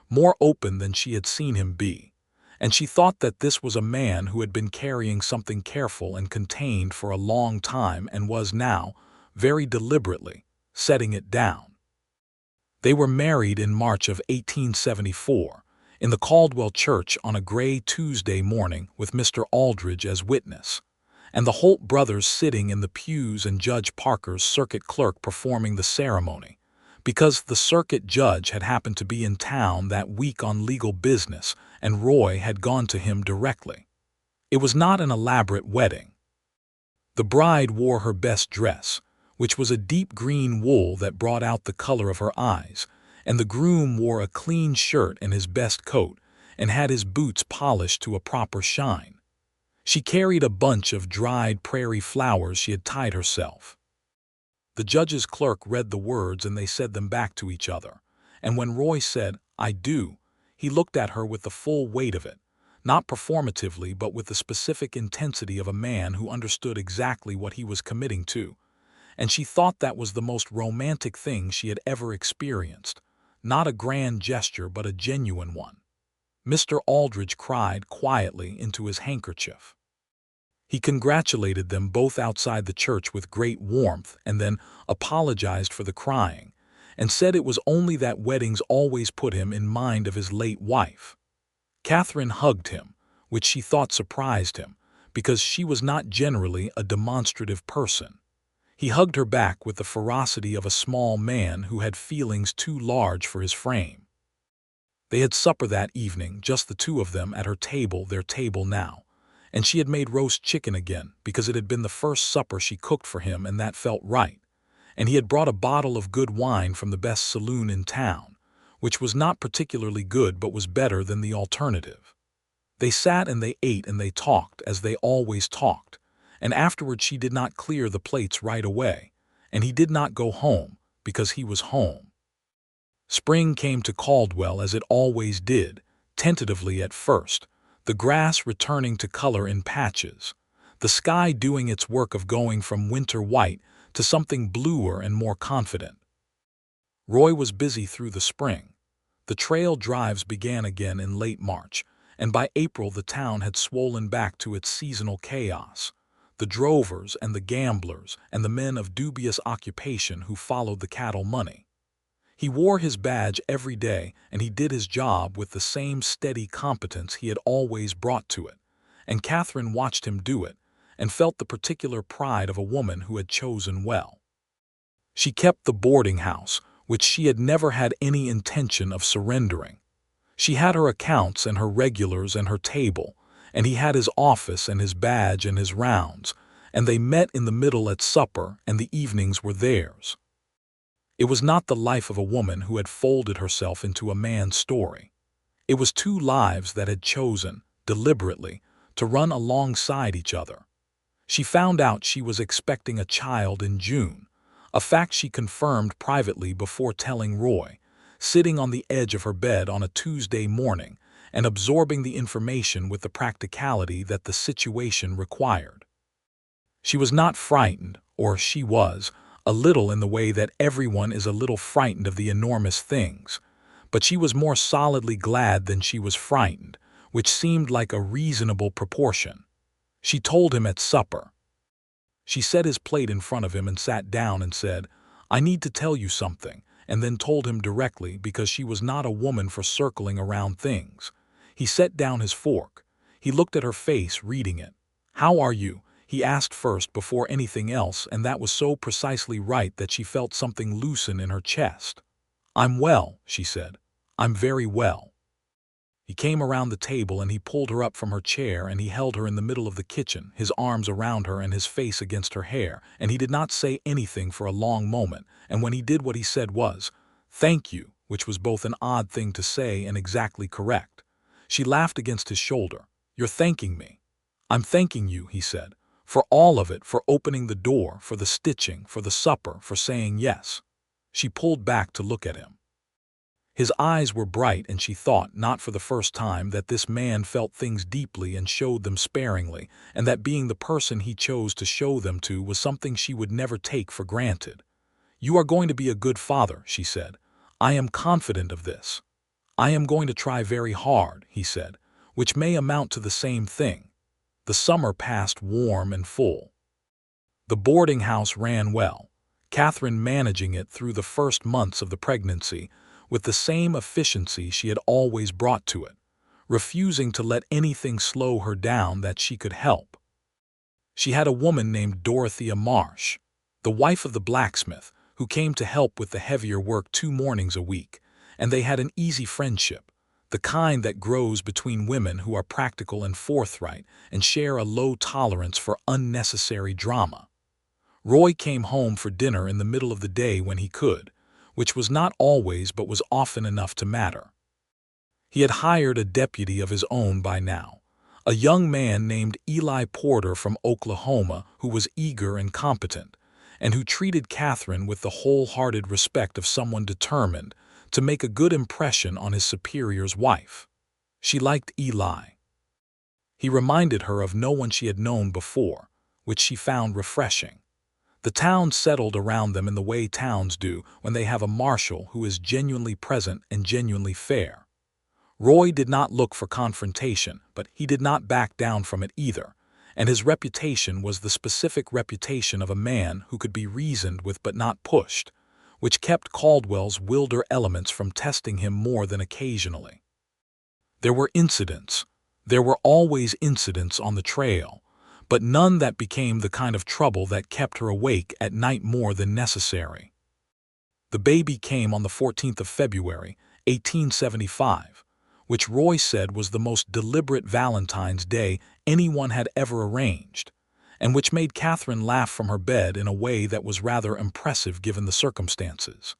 S1: more open than she had seen him be, and she thought that this was a man who had been carrying something careful and contained for a long time and was now, very deliberately, setting it down. They were married in March of 1874, in the Caldwell church on a gray Tuesday morning with Mr. Aldridge as witness, and the Holt brothers sitting in the pews and Judge Parker's circuit clerk performing the ceremony, because the circuit judge had happened to be in town that week on legal business and Roy had gone to him directly. It was not an elaborate wedding. The bride wore her best dress, which was a deep green wool that brought out the color of her eyes, and the groom wore a clean shirt and his best coat, and had his boots polished to a proper shine. She carried a bunch of dried prairie flowers she had tied herself. The judge's clerk read the words and they said them back to each other, and when Roy said, "I do," he looked at her with the full weight of it, not performatively but with the specific intensity of a man who understood exactly what he was committing to. And she thought that was the most romantic thing she had ever experienced, not a grand gesture but a genuine one. Mr. Aldridge cried quietly into his handkerchief. He congratulated them both outside the church with great warmth and then apologized for the crying, and said it was only that weddings always put him in mind of his late wife. Catherine hugged him, which she thought surprised him, because she was not generally a demonstrative person. He hugged her back with the ferocity of a small man who had feelings too large for his frame. They had supper that evening, just the two of them at her table, their table now, and she had made roast chicken again because it had been the first supper she cooked for him and that felt right, and he had brought a bottle of good wine from the best saloon in town, which was not particularly good but was better than the alternative. They sat and they ate and they talked as they always talked, and afterward she did not clear the plates right away, and he did not go home because he was home. Spring came to Caldwell as it always did, tentatively at first, the grass returning to color in patches, the sky doing its work of going from winter white to something bluer and more confident. Roy was busy through the spring. The trail drives began again in late March, and by April the town had swollen back to its seasonal chaos. The drovers and the gamblers and the men of dubious occupation who followed the cattle money. He wore his badge every day and he did his job with the same steady competence he had always brought to it, and Catherine watched him do it and felt the particular pride of a woman who had chosen well. She kept the boarding house, which she had never had any intention of surrendering. She had her accounts and her regulars and her table, and he had his office and his badge and his rounds, and they met in the middle at supper, and the evenings were theirs. It was not the life of a woman who had folded herself into a man's story. It was two lives that had chosen, deliberately, to run alongside each other. She found out she was expecting a child in June, a fact she confirmed privately before telling Roy, sitting on the edge of her bed on a Tuesday morning and absorbing the information with the practicality that the situation required. She was not frightened, or she was, a little in the way that everyone is a little frightened of the enormous things, but she was more solidly glad than she was frightened, which seemed like a reasonable proportion. She told him at supper. She set his plate in front of him and sat down and said, "I need to tell you something," and then told him directly because she was not a woman for circling around things. He set down his fork. He looked at her face, reading it. "How are you?" he asked first before anything else, and that was so precisely right that she felt something loosen in her chest. "I'm well," she said. "I'm very well." He came around the table and he pulled her up from her chair and he held her in the middle of the kitchen, his arms around her and his face against her hair, and he did not say anything for a long moment, and when he did, what he said was, "Thank you," which was both an odd thing to say and exactly correct. She laughed against his shoulder. "You're thanking me." "I'm thanking you," he said, "for all of it, for opening the door, for the stitching, for the supper, for saying yes." She pulled back to look at him. His eyes were bright, and she thought, not for the first time, that this man felt things deeply and showed them sparingly, and that being the person he chose to show them to was something she would never take for granted. "You are going to be a good father," she said. "I am confident of this." "I am going to try very hard," he said, which may amount to the same thing. The summer passed warm and full. The boarding house ran well, Catherine managing it through the first months of the pregnancy, with the same efficiency she had always brought to it, refusing to let anything slow her down that she could help. She had a woman named Dorothea Marsh, the wife of the blacksmith, who came to help with the heavier work 2 mornings a week, and they had an easy friendship, the kind that grows between women who are practical and forthright and share a low tolerance for unnecessary drama. Roy came home for dinner in the middle of the day when he could, which was not always but was often enough to matter. He had hired a deputy of his own by now, a young man named Eli Porter from Oklahoma who was eager and competent, and who treated Catherine with the wholehearted respect of someone determined to make a good impression on his superior's wife. She liked Eli. He reminded her of no one she had known before, which she found refreshing. The town settled around them in the way towns do when they have a marshal who is genuinely present and genuinely fair. Roy did not look for confrontation, but he did not back down from it either, and his reputation was the specific reputation of a man who could be reasoned with but not pushed, which kept Caldwell's wilder elements from testing him more than occasionally. There were incidents. There were always incidents on the trail, but none that became the kind of trouble that kept her awake at night more than necessary. The baby came on the 14th of February, 1875, which Roy said was the most deliberate Valentine's Day anyone had ever arranged, and which made Catherine laugh from her bed in a way that was rather impressive given the circumstances.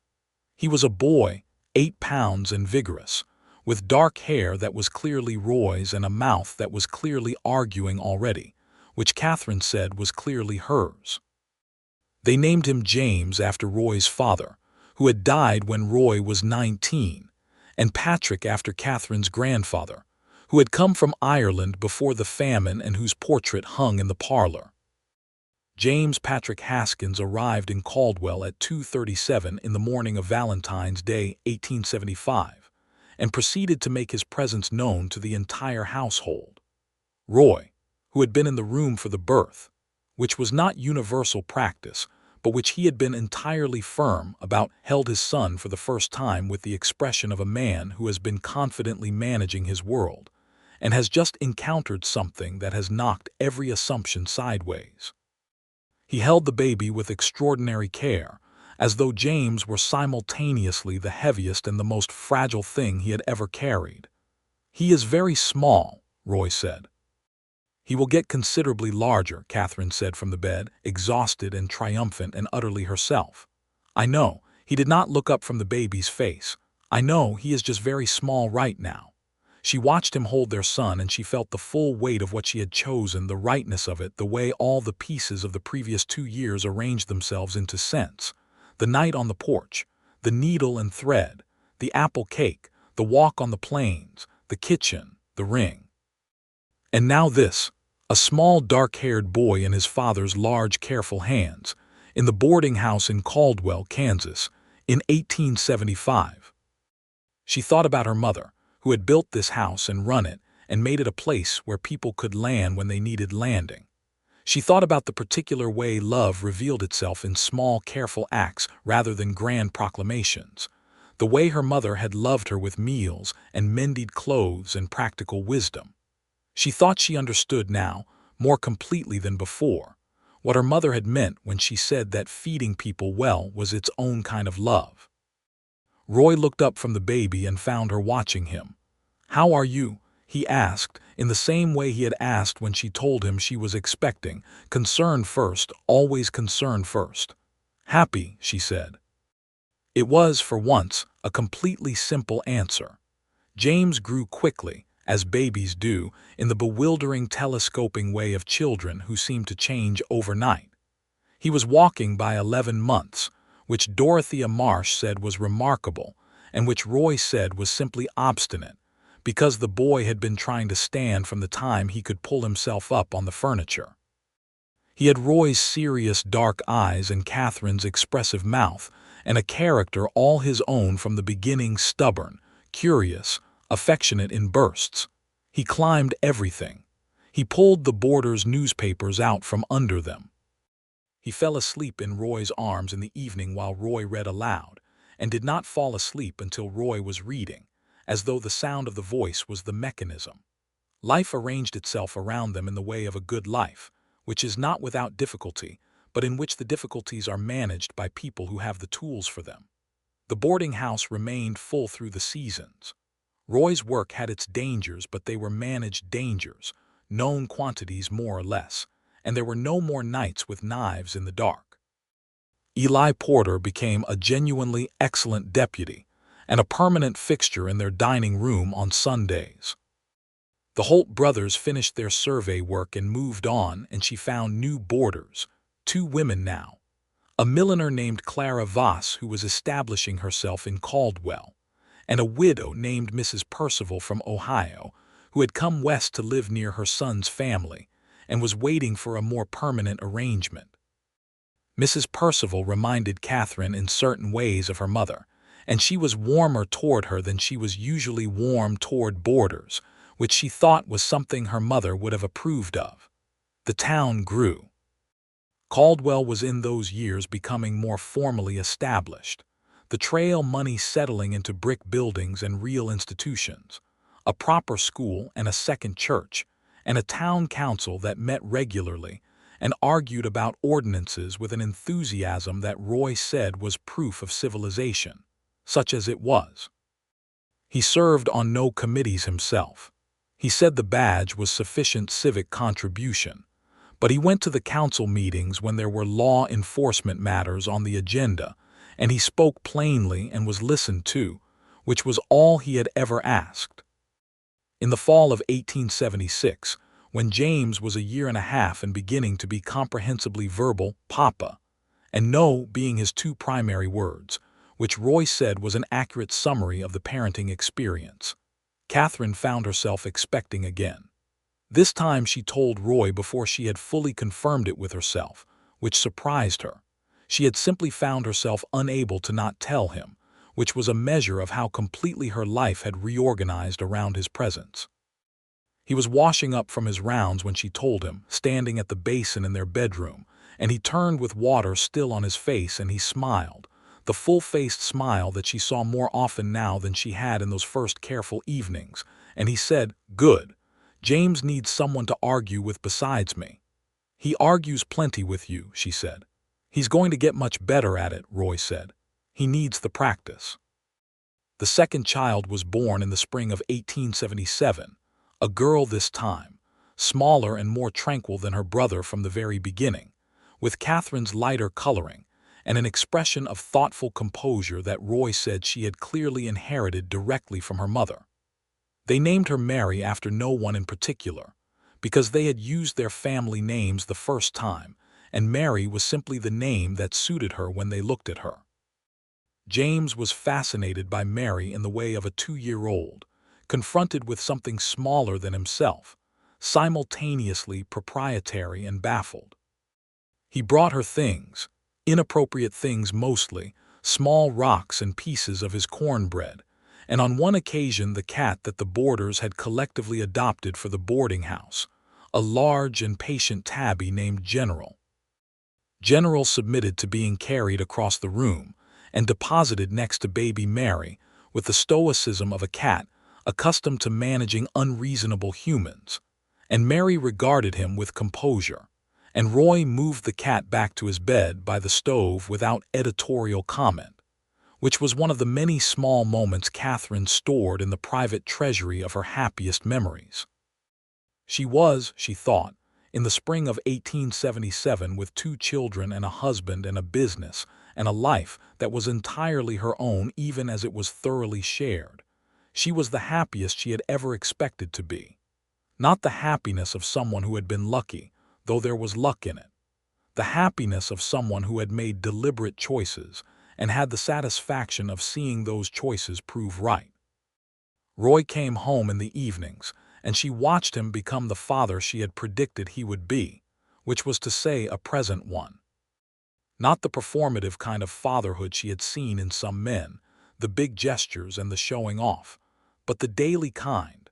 S1: He was a boy, 8 pounds and vigorous, with dark hair that was clearly Roy's and a mouth that was clearly arguing already, which Catherine said was clearly hers. They named him James after Roy's father, who had died when Roy was 19, and Patrick after Catherine's grandfather, who had come from Ireland before the famine and whose portrait hung in the parlor. James Patrick Haskins arrived in Caldwell at 2:37 in the morning of Valentine's Day, 1875, and proceeded to make his presence known to the entire household. Roy, who had been in the room for the birth, which was not universal practice, but which he had been entirely firm about, held his son for the first time with the expression of a man who has been confidently managing his world, and has just encountered something that has knocked every assumption sideways. He held the baby with extraordinary care, as though James were simultaneously the heaviest and the most fragile thing he had ever carried. "He is very small," Roy said. "He will get considerably larger," Catherine said from the bed, exhausted and triumphant and utterly herself. "I know." He did not look up from the baby's face. "I know, he is just very small right now." She watched him hold their son, and she felt the full weight of what she had chosen, the rightness of it, the way all the pieces of the previous 2 years arranged themselves into sense. The night on the porch, the needle and thread, the apple cake, the walk on the plains, the kitchen, the ring. And now this, a small dark-haired boy in his father's large, careful hands, in the boarding house in Caldwell, Kansas, in 1875. She thought about her mother, who had built this house and run it, and made it a place where people could land when they needed landing. She thought about the particular way love revealed itself in small, careful acts rather than grand proclamations. The way her mother had loved her with meals and mended clothes and practical wisdom. She thought she understood now, more completely than before, what her mother had meant when she said that feeding people well was its own kind of love. Roy looked up from the baby and found her watching him. "How are you?" he asked, in the same way he had asked when she told him she was expecting, concern first, always concern first. "Happy," she said. It was, for once, a completely simple answer. James grew quickly, as babies do, in the bewildering telescoping way of children who seem to change overnight. He was walking by 11 months, which Dorothea Marsh said was remarkable, and which Roy said was simply obstinate, because the boy had been trying to stand from the time he could pull himself up on the furniture. He had Roy's serious dark eyes and Catherine's expressive mouth, and a character all his own from the beginning, stubborn, curious, affectionate in bursts. He climbed everything. He pulled the boarders' newspapers out from under them. He fell asleep in Roy's arms in the evening while Roy read aloud, and did not fall asleep until Roy was reading, as though the sound of the voice was the mechanism. Life arranged itself around them in the way of a good life, which is not without difficulty, but in which the difficulties are managed by people who have the tools for them. The boarding house remained full through the seasons. Roy's work had its dangers, but they were managed dangers, known quantities more or less, and there were no more nights with knives in the dark. Eli Porter became a genuinely excellent deputy, and a permanent fixture in their dining room on Sundays. The Holt brothers finished their survey work and moved on, and she found new boarders, 2 women now. A milliner named Clara Voss, who was establishing herself in Caldwell, and a widow named Mrs. Percival from Ohio, who had come west to live near her son's family, and was waiting for a more permanent arrangement. Mrs. Percival reminded Catherine in certain ways of her mother, and she was warmer toward her than she was usually warm toward boarders, which she thought was something her mother would have approved of. The town grew. Caldwell was in those years becoming more formally established, the trail money settling into brick buildings and real institutions, a proper school and a second church, and a town council that met regularly and argued about ordinances with an enthusiasm that Roy said was proof of civilization, such as it was. He served on no committees himself. He said the badge was sufficient civic contribution, but he went to the council meetings when there were law enforcement matters on the agenda, and he spoke plainly and was listened to, which was all he had ever asked. In the fall of 1876, when James was a year and a half and beginning to be comprehensibly verbal, Papa, and No being his 2 primary words, which Roy said was an accurate summary of the parenting experience, Catherine found herself expecting again. This time she told Roy before she had fully confirmed it with herself, which surprised her. She had simply found herself unable to not tell him, which was a measure of how completely her life had reorganized around his presence. He was washing up from his rounds when she told him, standing at the basin in their bedroom, and he turned with water still on his face and he smiled, the full-faced smile that she saw more often now than she had in those first careful evenings, and he said, "Good. James needs someone to argue with besides me." "He argues plenty with you," she said. "He's going to get much better at it," Roy said. "He needs the practice." The second child was born in the spring of 1877, a girl this time, smaller and more tranquil than her brother from the very beginning, with Catherine's lighter coloring and an expression of thoughtful composure that Roy said she had clearly inherited directly from her mother. They named her Mary after no one in particular, because they had used their family names the first time, and Mary was simply the name that suited her when they looked at her. James was fascinated by Mary in the way of a 2-year-old, confronted with something smaller than himself, simultaneously proprietary and baffled. He brought her things, inappropriate things mostly, small rocks and pieces of his cornbread, and on one occasion the cat that the boarders had collectively adopted for the boarding house, a large and patient tabby named General. General submitted to being carried across the room and deposited next to baby Mary with the stoicism of a cat accustomed to managing unreasonable humans, and Mary regarded him with composure, and Roy moved the cat back to his bed by the stove without editorial comment, which was one of the many small moments Catherine stored in the private treasury of her happiest memories. She was, she thought, in the spring of 1877 with 2 children and a husband and a business and a life that was entirely her own even as it was thoroughly shared. She was the happiest she had ever expected to be. Not the happiness of someone who had been lucky, though there was luck in it. The happiness of someone who had made deliberate choices and had the satisfaction of seeing those choices prove right. Roy came home in the evenings, and she watched him become the father she had predicted he would be, which was to say a present one. Not the performative kind of fatherhood she had seen in some men, the big gestures and the showing off, but the daily kind,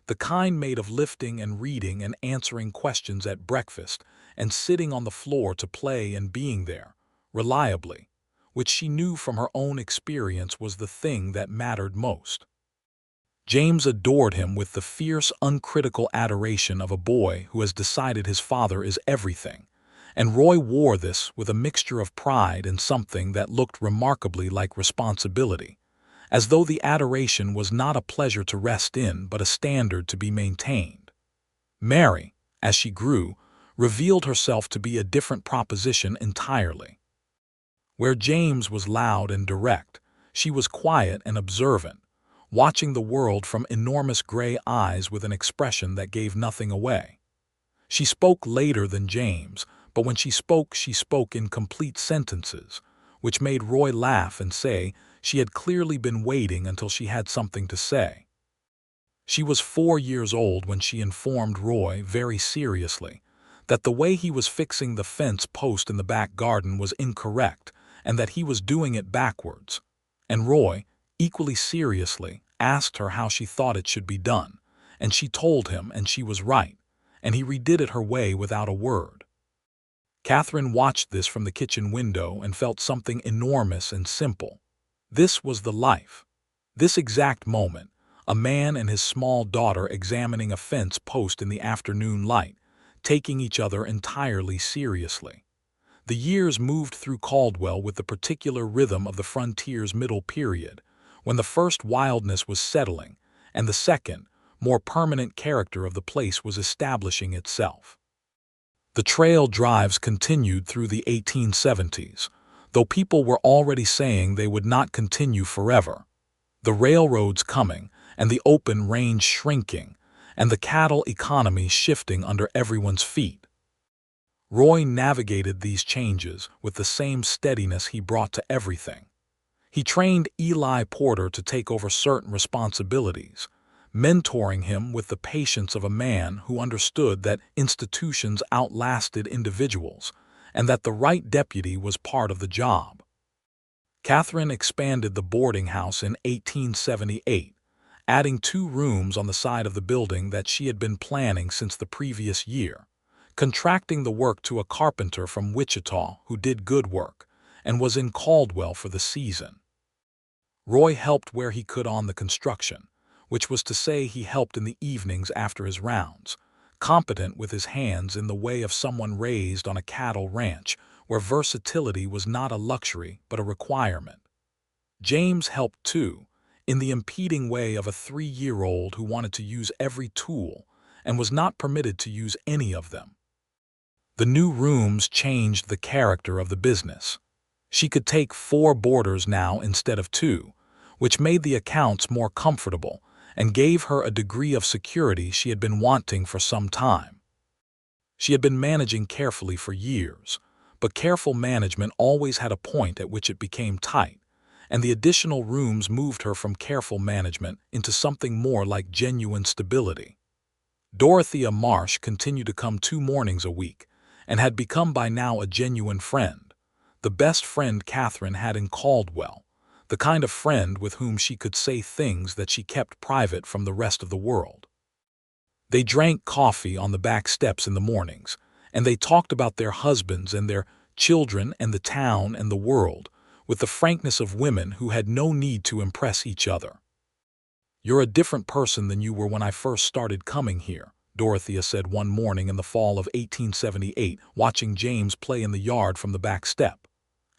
S1: the kind made of lifting and reading and answering questions at breakfast and sitting on the floor to play and being there, reliably, which she knew from her own experience was the thing that mattered most. James adored him with the fierce, uncritical adoration of a boy who has decided his father is everything, and Roy wore this with a mixture of pride and something that looked remarkably like responsibility, as though the adoration was not a pleasure to rest in but a standard to be maintained. Mary, as she grew, revealed herself to be a different proposition entirely. Where James was loud and direct, she was quiet and observant, watching the world from enormous gray eyes with an expression that gave nothing away. She spoke later than James, but when she spoke in complete sentences, which made Roy laugh and say she had clearly been waiting until she had something to say. She was 4 years old when she informed Roy very seriously that the way he was fixing the fence post in the back garden was incorrect and that he was doing it backwards, and Roy, equally seriously, asked her how she thought it should be done, and she told him and she was right, and he redid it her way without a word. Catherine watched this from the kitchen window and felt something enormous and simple. This was the life. This exact moment, a man and his small daughter examining a fence post in the afternoon light, taking each other entirely seriously. The years moved through Caldwell with the particular rhythm of the frontier's middle period, when the first wildness was settling, and the second, more permanent character of the place was establishing itself. The trail drives continued through the 1870s, though people were already saying they would not continue forever. The railroads coming, and the open range shrinking, and the cattle economy shifting under everyone's feet. Roy navigated these changes with the same steadiness he brought to everything. He trained Eli Porter to take over certain responsibilities, mentoring him with the patience of a man who understood that institutions outlasted individuals and that the right deputy was part of the job. Catherine expanded the boarding house in 1878, adding 2 rooms on the side of the building that she had been planning since the previous year, contracting the work to a carpenter from Wichita who did good work and was in Caldwell for the season. Roy helped where he could on the construction, which was to say he helped in the evenings after his rounds, competent with his hands in the way of someone raised on a cattle ranch where versatility was not a luxury but a requirement. James helped too, in the impeding way of a 3-year-old who wanted to use every tool and was not permitted to use any of them. The new rooms changed the character of the business. She could take 4 boarders now instead of 2, which made the accounts more comfortable and gave her a degree of security she had been wanting for some time. She had been managing carefully for years, but careful management always had a point at which it became tight, and the additional rooms moved her from careful management into something more like genuine stability. Dorothea Marsh continued to come 2 mornings a week, and had become by now a genuine friend, the best friend Catherine had in Caldwell, the kind of friend with whom she could say things that she kept private from the rest of the world. They drank coffee on the back steps in the mornings, and they talked about their husbands and their children and the town and the world, with the frankness of women who had no need to impress each other. "You're a different person than you were when I first started coming here," Dorothea said one morning in the fall of 1878, watching James play in the yard from the back step.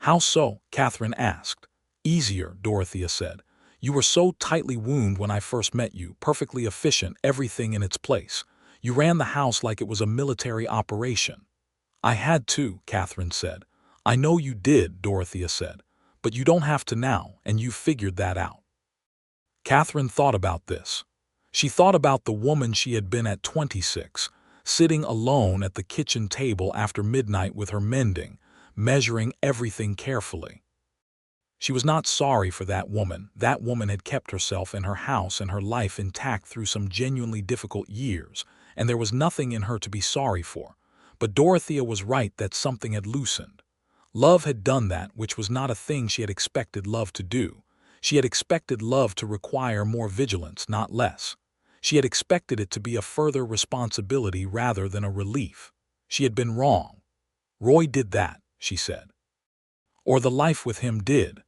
S1: "How so?" Catherine asked. "Easier," Dorothea said. "You were so tightly wound when I first met you, perfectly efficient, everything in its place. You ran the house like it was a military operation." "I had to," Catherine said. "I know you did," Dorothea said. "But you don't have to now, and you've figured that out." Catherine thought about this. She thought about the woman she had been at 26, sitting alone at the kitchen table after midnight with her mending, measuring everything carefully. She was not sorry for that woman. That woman had kept herself and her house and her life intact through some genuinely difficult years, and there was nothing in her to be sorry for. But Dorothea was right that something had loosened. Love had done that which was not a thing she had expected love to do. She had expected love to require more vigilance, not less. She had expected it to be a further responsibility rather than a relief. She had been wrong. Roy did that, she said. Or the life with him did.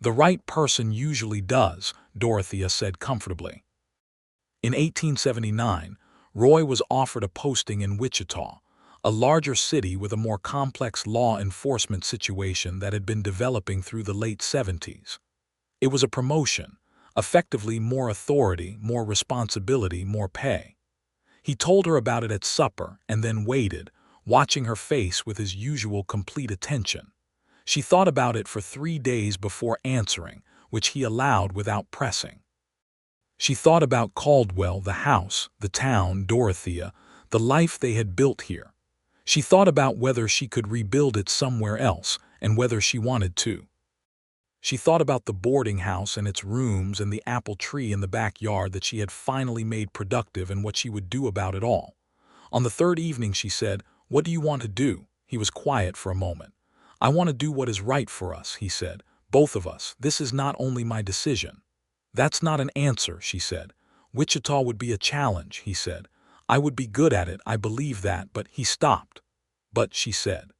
S1: The right person usually does, Dorothea said comfortably. In 1879, Roy was offered a posting in Wichita, a larger city with a more complex law enforcement situation that had been developing through the late 70s. It was a promotion, effectively more authority, more responsibility, more pay. He told her about it at supper and then waited, watching her face with his usual complete attention. She thought about it for 3 days before answering, which he allowed without pressing. She thought about Caldwell, the house, the town, Dorothea, the life they had built here. She thought about whether she could rebuild it somewhere else and whether she wanted to. She thought about the boarding house and its rooms and the apple tree in the backyard that she had finally made productive and what she would do about it all. On the 3rd evening she said, "What do you want to do?" He was quiet for a moment. "I want to do what is right for us," he said. "Both of us. This is not only my decision." "That's not an answer," she said. "Wichita would be a challenge," he said. "I would be good at it, I believe that," but he stopped. "But," she said.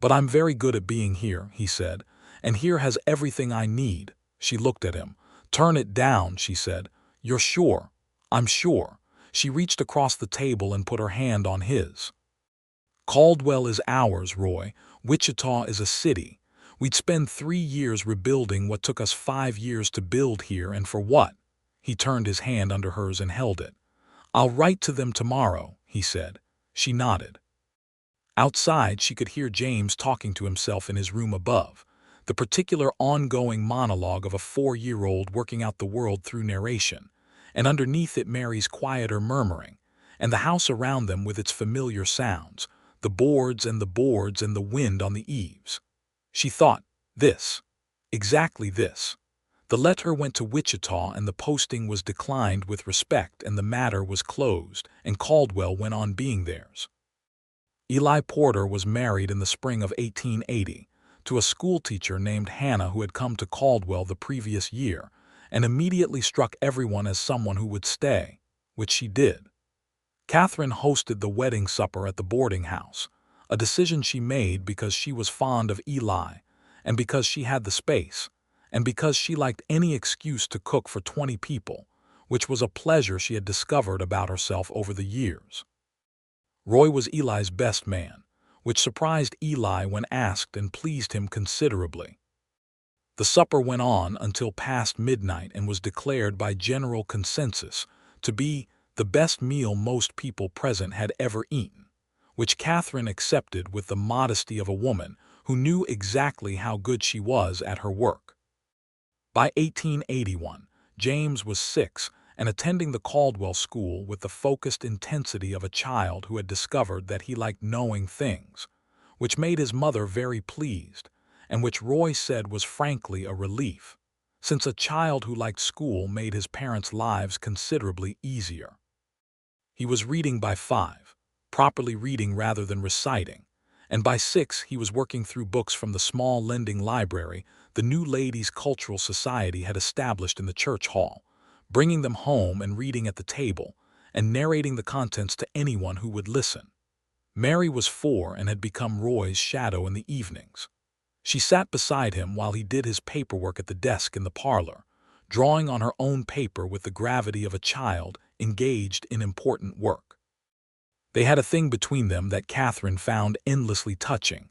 S1: "But I'm very good at being here," he said, "and here has everything I need." She looked at him. "Turn it down," she said. "You're sure?" "I'm sure." She reached across the table and put her hand on his. "Caldwell is ours, Roy. Wichita is a city. We'd spend 3 years rebuilding what took us 5 years to build here, and for what?" He turned his hand under hers and held it. "I'll write to them tomorrow," he said. She nodded. Outside, she could hear James talking to himself in his room above, the particular ongoing monologue of a 4-year-old working out the world through narration, and underneath it Mary's quieter murmuring, and the house around them with its familiar sounds, the boards and the wind on the eaves. She thought, this. Exactly this. The letter went to Wichita and the posting was declined with respect and the matter was closed, and Caldwell went on being theirs. Eli Porter was married in the spring of 1880 to a schoolteacher named Hannah who had come to Caldwell the previous year and immediately struck everyone as someone who would stay, which she did. Catherine hosted the wedding supper at the boarding house, a decision she made because she was fond of Eli, and because she had the space, and because she liked any excuse to cook for 20 people, which was a pleasure she had discovered about herself over the years. Roy was Eli's best man, which surprised Eli when asked and pleased him considerably. The supper went on until past midnight and was declared by general consensus to be the best meal most people present had ever eaten, which Catherine accepted with the modesty of a woman who knew exactly how good she was at her work. By 1881, James was 6 and attending the Caldwell school with the focused intensity of a child who had discovered that he liked knowing things, which made his mother very pleased, and which Roy said was frankly a relief, since a child who liked school made his parents' lives considerably easier. He was reading by 5, properly reading rather than reciting, and by 6 he was working through books from the small lending library the New Ladies' Cultural Society had established in the church hall, bringing them home and reading at the table, and narrating the contents to anyone who would listen. Mary was 4 and had become Roy's shadow in the evenings. She sat beside him while he did his paperwork at the desk in the parlor, drawing on her own paper with the gravity of a child engaged in important work. They had a thing between them that Catherine found endlessly touching,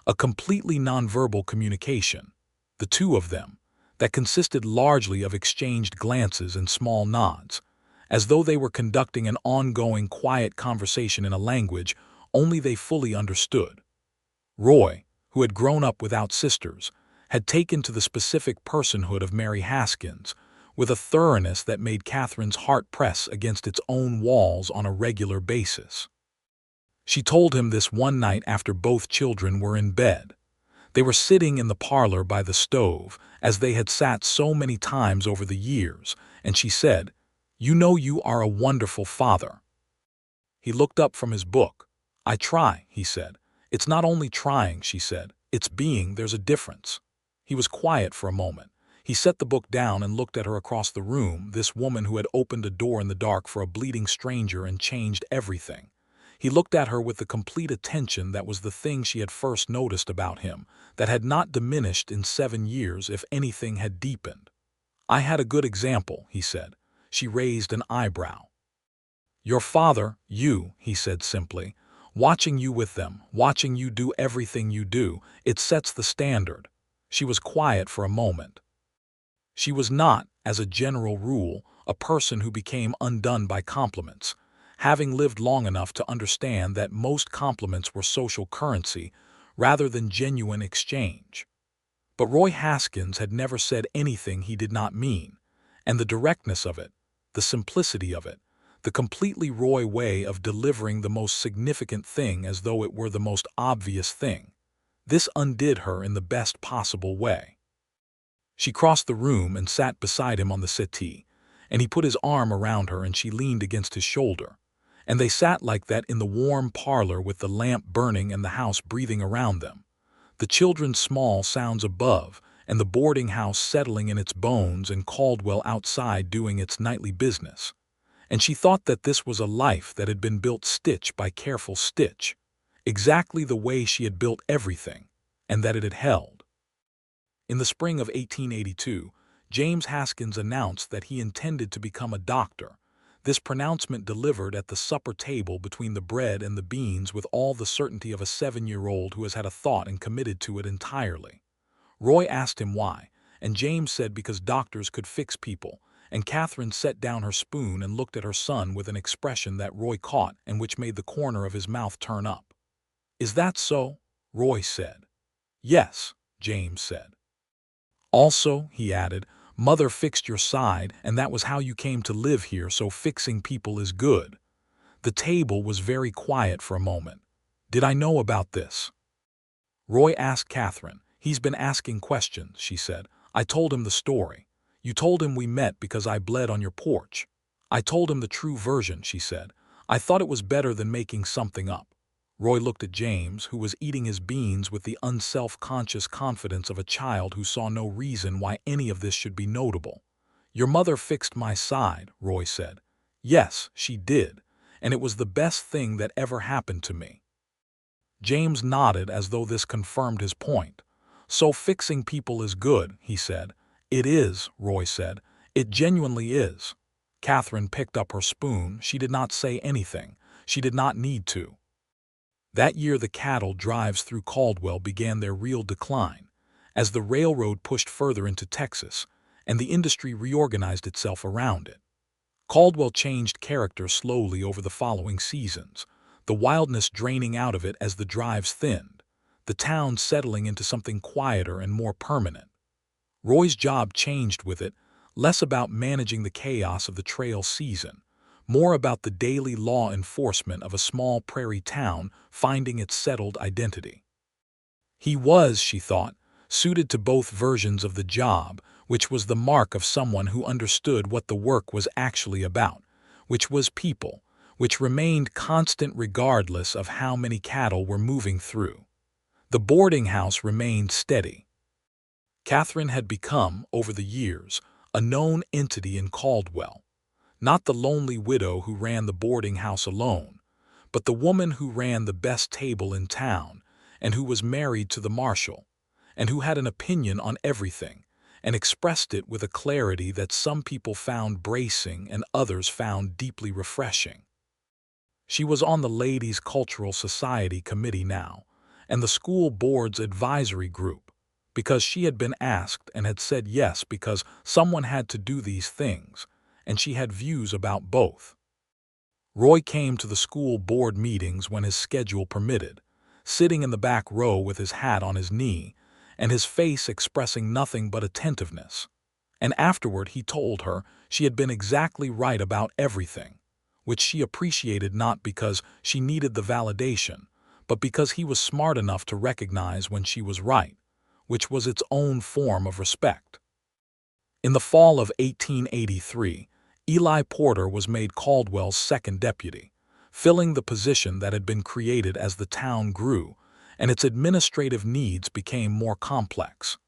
S1: a completely nonverbal communication, the two of them, that consisted largely of exchanged glances and small nods, as though they were conducting an ongoing quiet conversation in a language only they fully understood. Roy, who had grown up without sisters, had taken to the specific personhood of Mary Haskins with a thoroughness that made Catherine's heart press against its own walls on a regular basis. She told him this one night after both children were in bed. They were sitting in the parlor by the stove, as they had sat so many times over the years, and she said, "You know you are a wonderful father." He looked up from his book. "I try," he said. "It's not only trying," she said. "It's being. There's a difference." He was quiet for a moment. He set the book down and looked at her across the room, this woman who had opened a door in the dark for a bleeding stranger and changed everything. He looked at her with the complete attention that was the thing she had first noticed about him, that had not diminished in 7 years, if anything had deepened. "I had a good example," he said. She raised an eyebrow. "Your father, you," he said simply. "Watching you with them, watching you do everything you do, it sets the standard." She was quiet for a moment. She was not, as a general rule, a person who became undone by compliments, having lived long enough to understand that most compliments were social currency rather than genuine exchange. But Roy Haskins had never said anything he did not mean, and the directness of it, the simplicity of it, the completely Roy way of delivering the most significant thing as though it were the most obvious thing, this undid her in the best possible way. She crossed the room and sat beside him on the settee, and he put his arm around her and she leaned against his shoulder, and they sat like that in the warm parlor with the lamp burning and the house breathing around them, the children's small sounds above, and the boarding house settling in its bones and Caldwell outside doing its nightly business. And she thought that this was a life that had been built stitch by careful stitch, exactly the way she had built everything, and that it had held. In the spring of 1882, James Haskins announced that he intended to become a doctor. This pronouncement delivered at the supper table between the bread and the beans with all the certainty of a 7-year-old who has had a thought and committed to it entirely. Roy asked him why, and James said because doctors could fix people, and Catherine set down her spoon and looked at her son with an expression that Roy caught and which made the corner of his mouth turn up. "Is that so?" Roy said. "Yes," James said. "Also," he added, "Mother fixed your side, and that was how you came to live here, so fixing people is good." The table was very quiet for a moment. "Did I know about this?" Roy asked Catherine. "He's been asking questions," she said. "I told him the story. You told him we met because I bled on your porch." "I told him the true version," she said. "I thought it was better than making something up." Roy looked at James, who was eating his beans with the unself-conscious confidence of a child who saw no reason why any of this should be notable. "Your mother fixed my side," Roy said. "Yes, she did, and it was the best thing that ever happened to me." James nodded as though this confirmed his point. "So fixing people is good," he said. "It is," Roy said. "It genuinely is." Catherine picked up her spoon. She did not say anything. She did not need to. That year the cattle drives through Caldwell began their real decline, as the railroad pushed further into Texas, and the industry reorganized itself around it. Caldwell changed character slowly over the following seasons, the wildness draining out of it as the drives thinned, the town settling into something quieter and more permanent. Roy's job changed with it, less about managing the chaos of the trail season, more about the daily law enforcement of a small prairie town finding its settled identity. He was, she thought, suited to both versions of the job, which was the mark of someone who understood what the work was actually about, which was people, which remained constant regardless of how many cattle were moving through. The boarding house remained steady. Catherine had become, over the years, a known entity in Caldwell, not the lonely widow who ran the boarding house alone, but the woman who ran the best table in town, and who was married to the marshal, and who had an opinion on everything, and expressed it with a clarity that some people found bracing and others found deeply refreshing. She was on the Ladies' Cultural Society committee now, and the school board's advisory group, because she had been asked and had said yes because someone had to do these things, and she had views about both. Roy came to the school board meetings when his schedule permitted, sitting in the back row with his hat on his knee, and his face expressing nothing but attentiveness. And afterward he told her she had been exactly right about everything, which she appreciated not because she needed the validation, but because he was smart enough to recognize when she was right, which was its own form of respect. In the fall of 1883, Eli Porter was made Caldwell's second deputy, filling the position that had been created as the town grew and its administrative needs became more complex.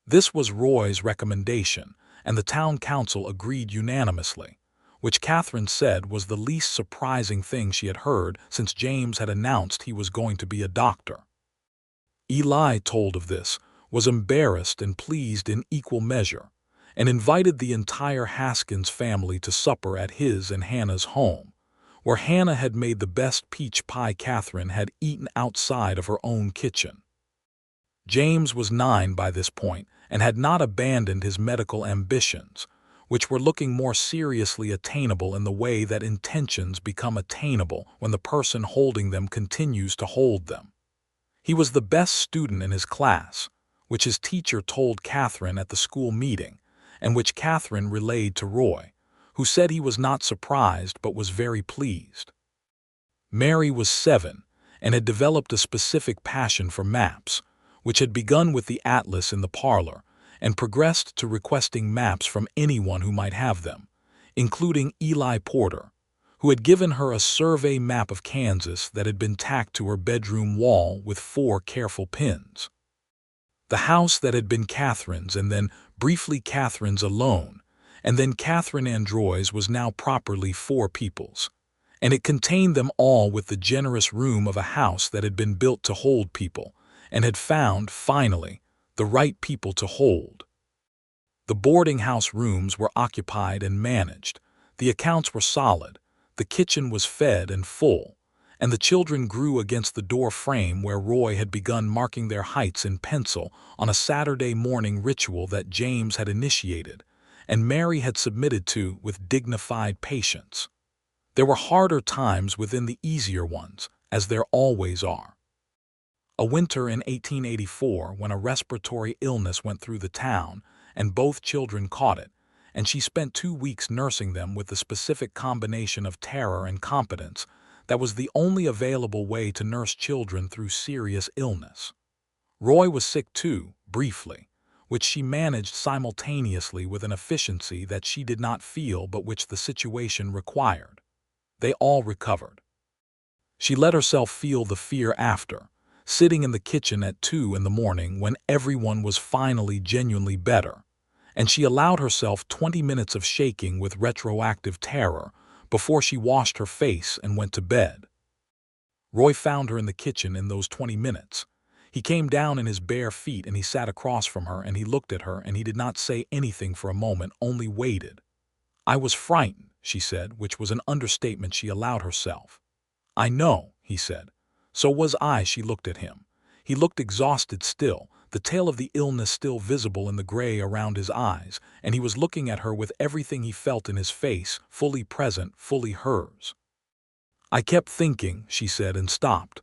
S1: This was Roy's recommendation, and the town council agreed unanimously, which Catherine said was the least surprising thing she had heard since James had announced he was going to be a doctor. Eli, told of this, was embarrassed and pleased in equal measure, and invited the entire Haskins family to supper at his and Hannah's home, where Hannah had made the best peach pie Catherine had eaten outside of her own kitchen. James was 9 by this point and had not abandoned his medical ambitions, which were looking more seriously attainable in the way that intentions become attainable when the person holding them continues to hold them. He was the best student in his class, which his teacher told Catherine at the school meeting, and which Catherine relayed to Roy, who said he was not surprised but was very pleased. Mary was 7 and had developed a specific passion for maps, which had begun with the atlas in the parlor and progressed to requesting maps from anyone who might have them, including Eli Porter, who had given her a survey map of Kansas that had been tacked to her bedroom wall with 4 careful pins. The house that had been Catherine's and then briefly Catherine's alone, and then Catherine Androy's was now properly 4 people's, and it contained them all with the generous room of a house that had been built to hold people, and had found, finally, the right people to hold. The boarding house rooms were occupied and managed, the accounts were solid, the kitchen was fed and full, and the children grew against the door frame where Roy had begun marking their heights in pencil on a Saturday morning ritual that James had initiated, and Mary had submitted to with dignified patience. There were harder times within the easier ones, as there always are. A winter in 1884 when a respiratory illness went through the town, and both children caught it, and she spent 2 weeks nursing them with the specific combination of terror and competence that was the only available way to nurse children through serious illness. Roy was sick too, briefly, which she managed simultaneously with an efficiency that she did not feel but which the situation required. They all recovered. She let herself feel the fear after, sitting in the kitchen at 2 in the morning when everyone was finally genuinely better, and she allowed herself 20 minutes of shaking with retroactive terror before she washed her face and went to bed. Roy found her in the kitchen in those 20 minutes. He came down in his bare feet and he sat across from her and he looked at her and he did not say anything for a moment, only waited. "I was frightened," she said, which was an understatement she allowed herself. "I know," he said. "So was I." She looked at him. He looked exhausted still, the tale of the illness still visible in the gray around his eyes, and he was looking at her with everything he felt in his face, fully present, fully hers. "I kept thinking," she said, and stopped.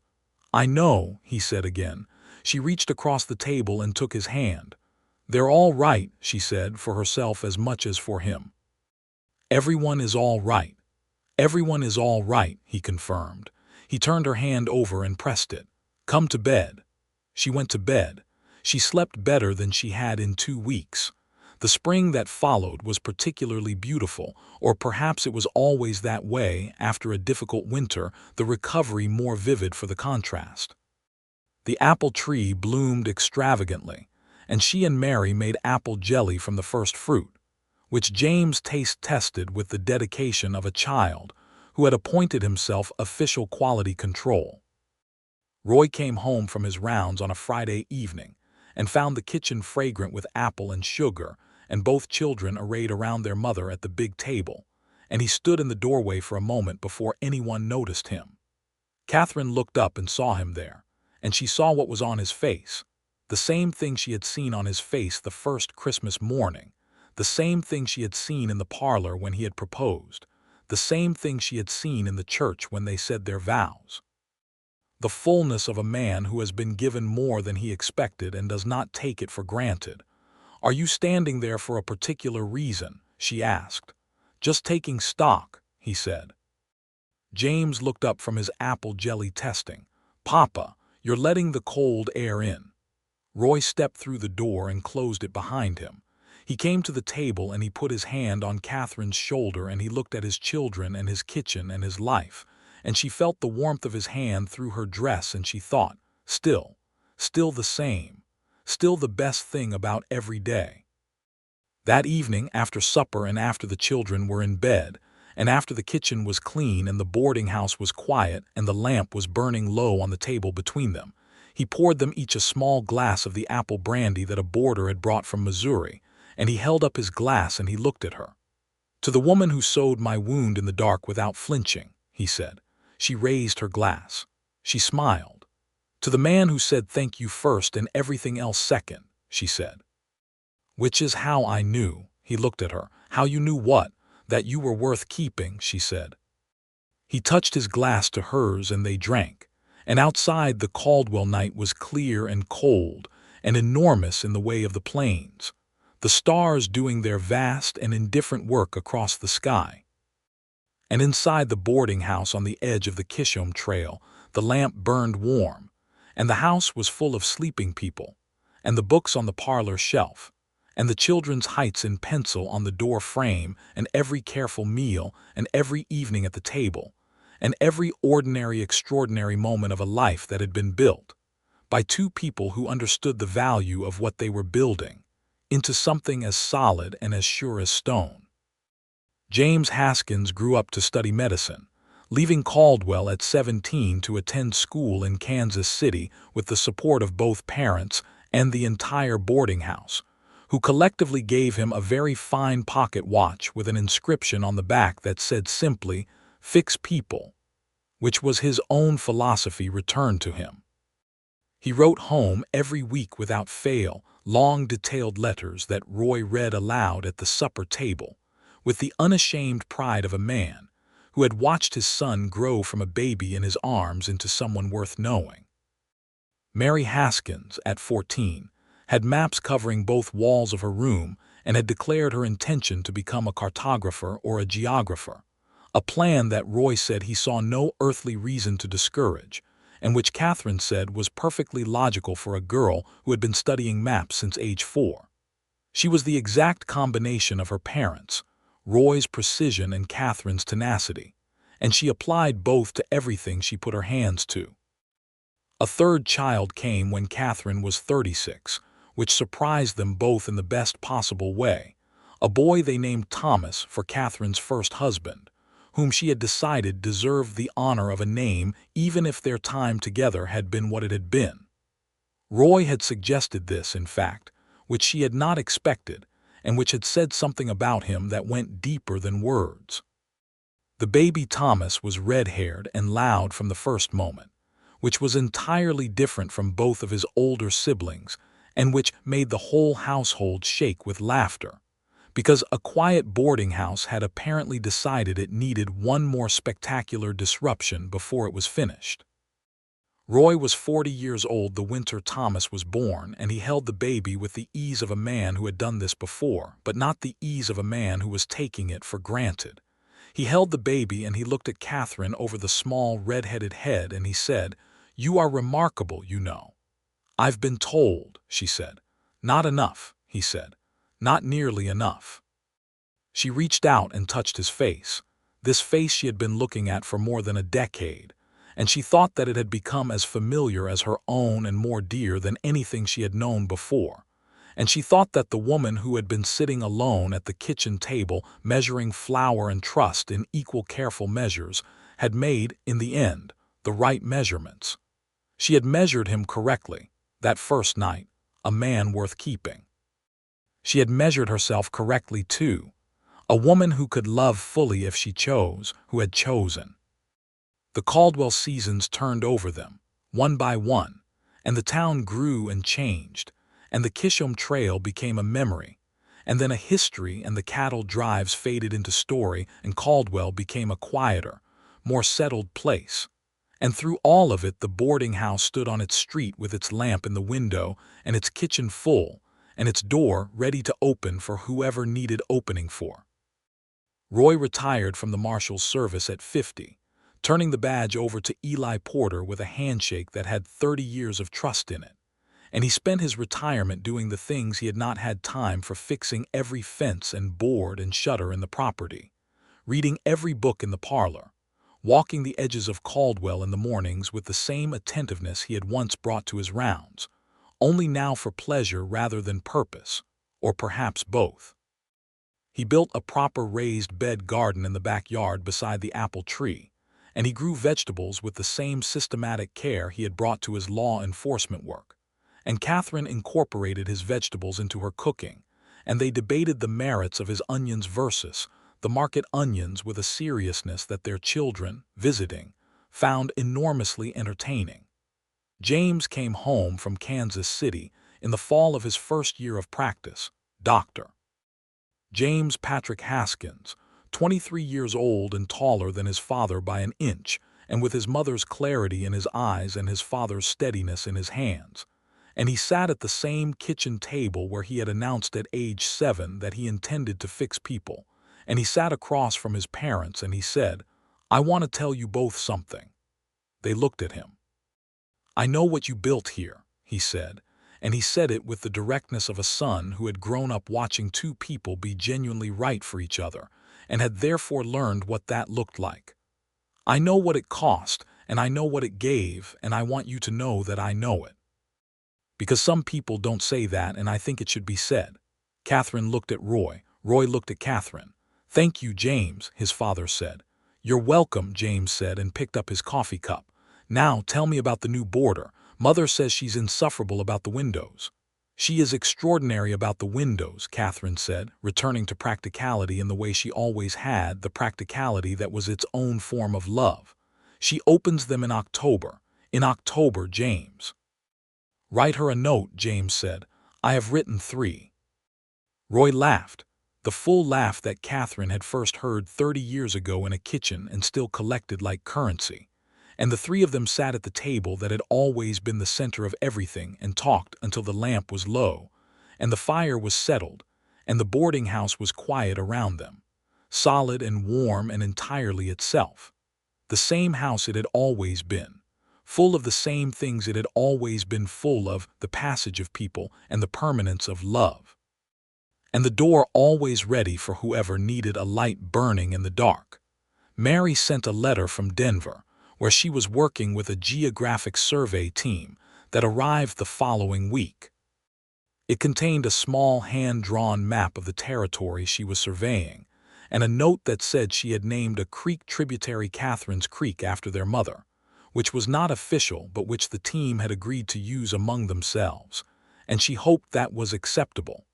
S1: "I know," he said again. She reached across the table and took his hand. "They're all right," she said, for herself as much as for him. "Everyone is all right. Everyone is all right," he confirmed. He turned her hand over and pressed it. "Come to bed." She went to bed. She slept better than she had in 2 weeks. The spring that followed was particularly beautiful, or perhaps it was always that way after a difficult winter, the recovery more vivid for the contrast. The apple tree bloomed extravagantly, and she and Mary made apple jelly from the first fruit, which James taste tested with the dedication of a child who had appointed himself official quality control. Roy came home from his rounds on a Friday evening and found the kitchen fragrant with apple and sugar, and both children arrayed around their mother at the big table, and he stood in the doorway for a moment before anyone noticed him. Catherine looked up and saw him there, and she saw what was on his face, the same thing she had seen on his face the first Christmas morning, the same thing she had seen in the parlor when he had proposed, the same thing she had seen in the church when they said their vows. The fullness of a man who has been given more than he expected and does not take it for granted. "Are you standing there for a particular reason?" she asked. "Just taking stock," he said. James looked up from his apple jelly testing. "Papa, you're letting the cold air in." Roy stepped through the door and closed it behind him. He came to the table and he put his hand on Catherine's shoulder and he looked at his children and his kitchen and his life, and she felt the warmth of his hand through her dress and she thought, still the same, still the best thing about every day. That evening, after supper and after the children were in bed, and after the kitchen was clean and the boarding house was quiet and the lamp was burning low on the table between them, he poured them each a small glass of the apple brandy that a boarder had brought from Missouri, and he held up his glass and he looked at her. "To the woman who sewed my wound in the dark without flinching," he said. She raised her glass. She smiled. "To the man who said thank you first and everything else second," she said. "Which is how I knew," he looked at her. "How you knew what?" "That you were worth keeping," she said. He touched his glass to hers and they drank. And outside the Caldwell night was clear and cold and enormous in the way of the plains, the stars doing their vast and indifferent work across the sky. And inside the boarding house on the edge of the Kishom Trail, the lamp burned warm, and the house was full of sleeping people, and the books on the parlor shelf, and the children's heights in pencil on the door frame, and every careful meal, and every evening at the table, and every ordinary extraordinary moment of a life that had been built, by two people who understood the value of what they were building, into something as solid and as sure as stone. James Haskins grew up to study medicine, leaving Caldwell at 17 to attend school in Kansas City with the support of both parents and the entire boarding house, who collectively gave him a very fine pocket watch with an inscription on the back that said simply, "Fix people," which was his own philosophy returned to him. He wrote home every week without fail, long detailed letters that Roy read aloud at the supper table, with the unashamed pride of a man who had watched his son grow from a baby in his arms into someone worth knowing. Mary Haskins, at 14, had maps covering both walls of her room and had declared her intention to become a cartographer or a geographer, a plan that Roy said he saw no earthly reason to discourage, and which Catherine said was perfectly logical for a girl who had been studying maps since age 4. She was the exact combination of her parents, Roy's precision and Catherine's tenacity, and she applied both to everything she put her hands to. A third child came when Catherine was 36, which surprised them both in the best possible way, a boy they named Thomas for Catherine's first husband, whom she had decided deserved the honor of a name even if their time together had been what it had been. Roy had suggested this, in fact, which she had not expected, and which had said something about him that went deeper than words. The baby Thomas was red-haired and loud from the first moment, which was entirely different from both of his older siblings, and which made the whole household shake with laughter, because a quiet boarding house had apparently decided it needed one more spectacular disruption before it was finished. Roy was 40 years old the winter Thomas was born, and he held the baby with the ease of a man who had done this before, but not the ease of a man who was taking it for granted. He held the baby and he looked at Catherine over the small red-headed head and he said, "You are remarkable, you know." "I've been told," she said. "Not enough," he said. "Not nearly enough." She reached out and touched his face, this face she had been looking at for more than a decade, and she thought that it had become as familiar as her own and more dear than anything she had known before. And she thought that the woman who had been sitting alone at the kitchen table measuring flour and trust in equal careful measures had made, in the end, the right measurements. She had measured him correctly, that first night, a man worth keeping. She had measured herself correctly too, a woman who could love fully if she chose, who had chosen. The Caldwell seasons turned over them, one by one, and the town grew and changed, and the Kishom Trail became a memory, and then a history, and the cattle drives faded into story, and Caldwell became a quieter, more settled place. And through all of it the boarding house stood on its street with its lamp in the window and its kitchen full, and its door ready to open for whoever needed opening for. Roy retired from the marshal's service at 50, turning the badge over to Eli Porter with a handshake that had 30 years of trust in it. And he spent his retirement doing the things he had not had time for, fixing every fence and board and shutter in the property, reading every book in the parlor, walking the edges of Caldwell in the mornings with the same attentiveness he had once brought to his rounds, only now for pleasure rather than purpose, or perhaps both. He built a proper raised bed garden in the backyard beside the apple tree, and he grew vegetables with the same systematic care he had brought to his law enforcement work. And Catherine incorporated his vegetables into her cooking, and they debated the merits of his onions versus the market onions with a seriousness that their children, visiting, found enormously entertaining. James came home from Kansas City in the fall of his first year of practice, Dr. James Patrick Haskins, 23 years old and taller than his father by an inch, and with his mother's clarity in his eyes and his father's steadiness in his hands. And he sat at the same kitchen table where he had announced at age 7 that he intended to fix people, and he sat across from his parents and he said, "I want to tell you both something." They looked at him. "I know what you built here," he said, and he said it with the directness of a son who had grown up watching two people be genuinely right for each other, and had therefore learned what that looked like. "I know what it cost, and I know what it gave, and I want you to know that I know it. Because some people don't say that, and I think it should be said." Catherine looked at Roy. Roy looked at Catherine. "Thank you, James," his father said. "You're welcome," James said and picked up his coffee cup. "Now tell me about the new boarder. Mother says she's insufferable about the windows." "She is extraordinary about the windows," Catherine said, returning to practicality in the way she always had, the practicality that was its own form of love. "She opens them in October. In October, James." "Write her a note," James said. "I have written 3. Roy laughed, the full laugh that Catherine had first heard 30 years ago in a kitchen and still collected like currency. And the 3 of them sat at the table that had always been the center of everything and talked until the lamp was low, and the fire was settled, and the boarding house was quiet around them, solid and warm and entirely itself. The same house it had always been, full of the same things it had always been full of, the passage of people and the permanence of love. And the door always ready for whoever needed a light burning in the dark. Mary sent a letter from Denver, where she was working with a geographic survey team, that arrived the following week. It contained a small hand-drawn map of the territory she was surveying, and a note that said she had named a creek tributary Catherine's Creek after their mother, which was not official but which the team had agreed to use among themselves, and she hoped that was acceptable.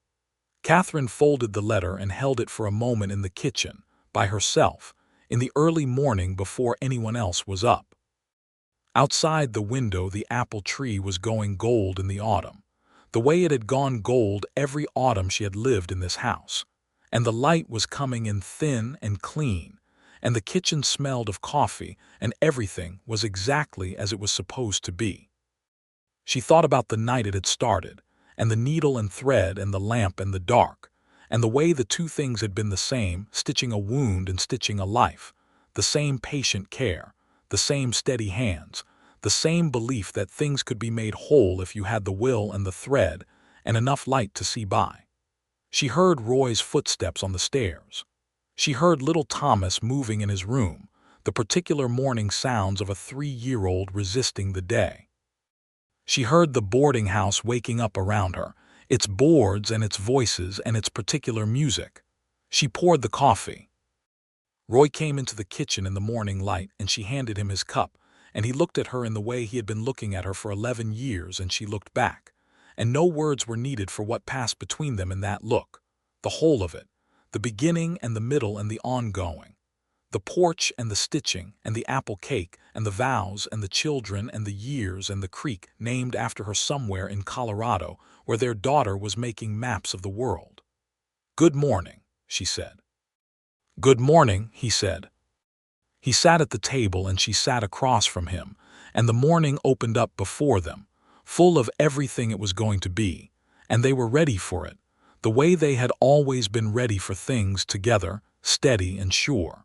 S1: Catherine folded the letter and held it for a moment in the kitchen, by herself, in the early morning before anyone else was up. Outside the window the apple tree was going gold in the autumn. the way it had gone gold every autumn she had lived in this house. And the light was coming in thin and clean, and the kitchen smelled of coffee, and everything was exactly as it was supposed to be. She thought about the night it had started, and the needle and thread and the lamp and the dark, and the way the two things had been the same, stitching a wound and stitching a life, the same patient care, the same steady hands, the same belief that things could be made whole if you had the will and the thread and enough light to see by. She heard Roy's footsteps on the stairs. She heard little Thomas moving in his room, the particular morning sounds of a 3-year-old resisting the day. She heard the boarding house waking up around her, its boards and its voices and its particular music. She poured the coffee. Roy came into the kitchen in the morning light, and she handed him his cup, and he looked at her in the way he had been looking at her for 11 years, and she looked back. And no words were needed for what passed between them in that look. The whole of it, the beginning and the middle and the ongoing. The porch and the stitching and the apple cake and the vows and the children and the years and the creek named after her somewhere in Colorado where their daughter was making maps of the world. "Good morning," she said. "Good morning," he said. He sat at the table and she sat across from him, and the morning opened up before them, full of everything it was going to be, and they were ready for it, the way they had always been ready for things together, steady and sure.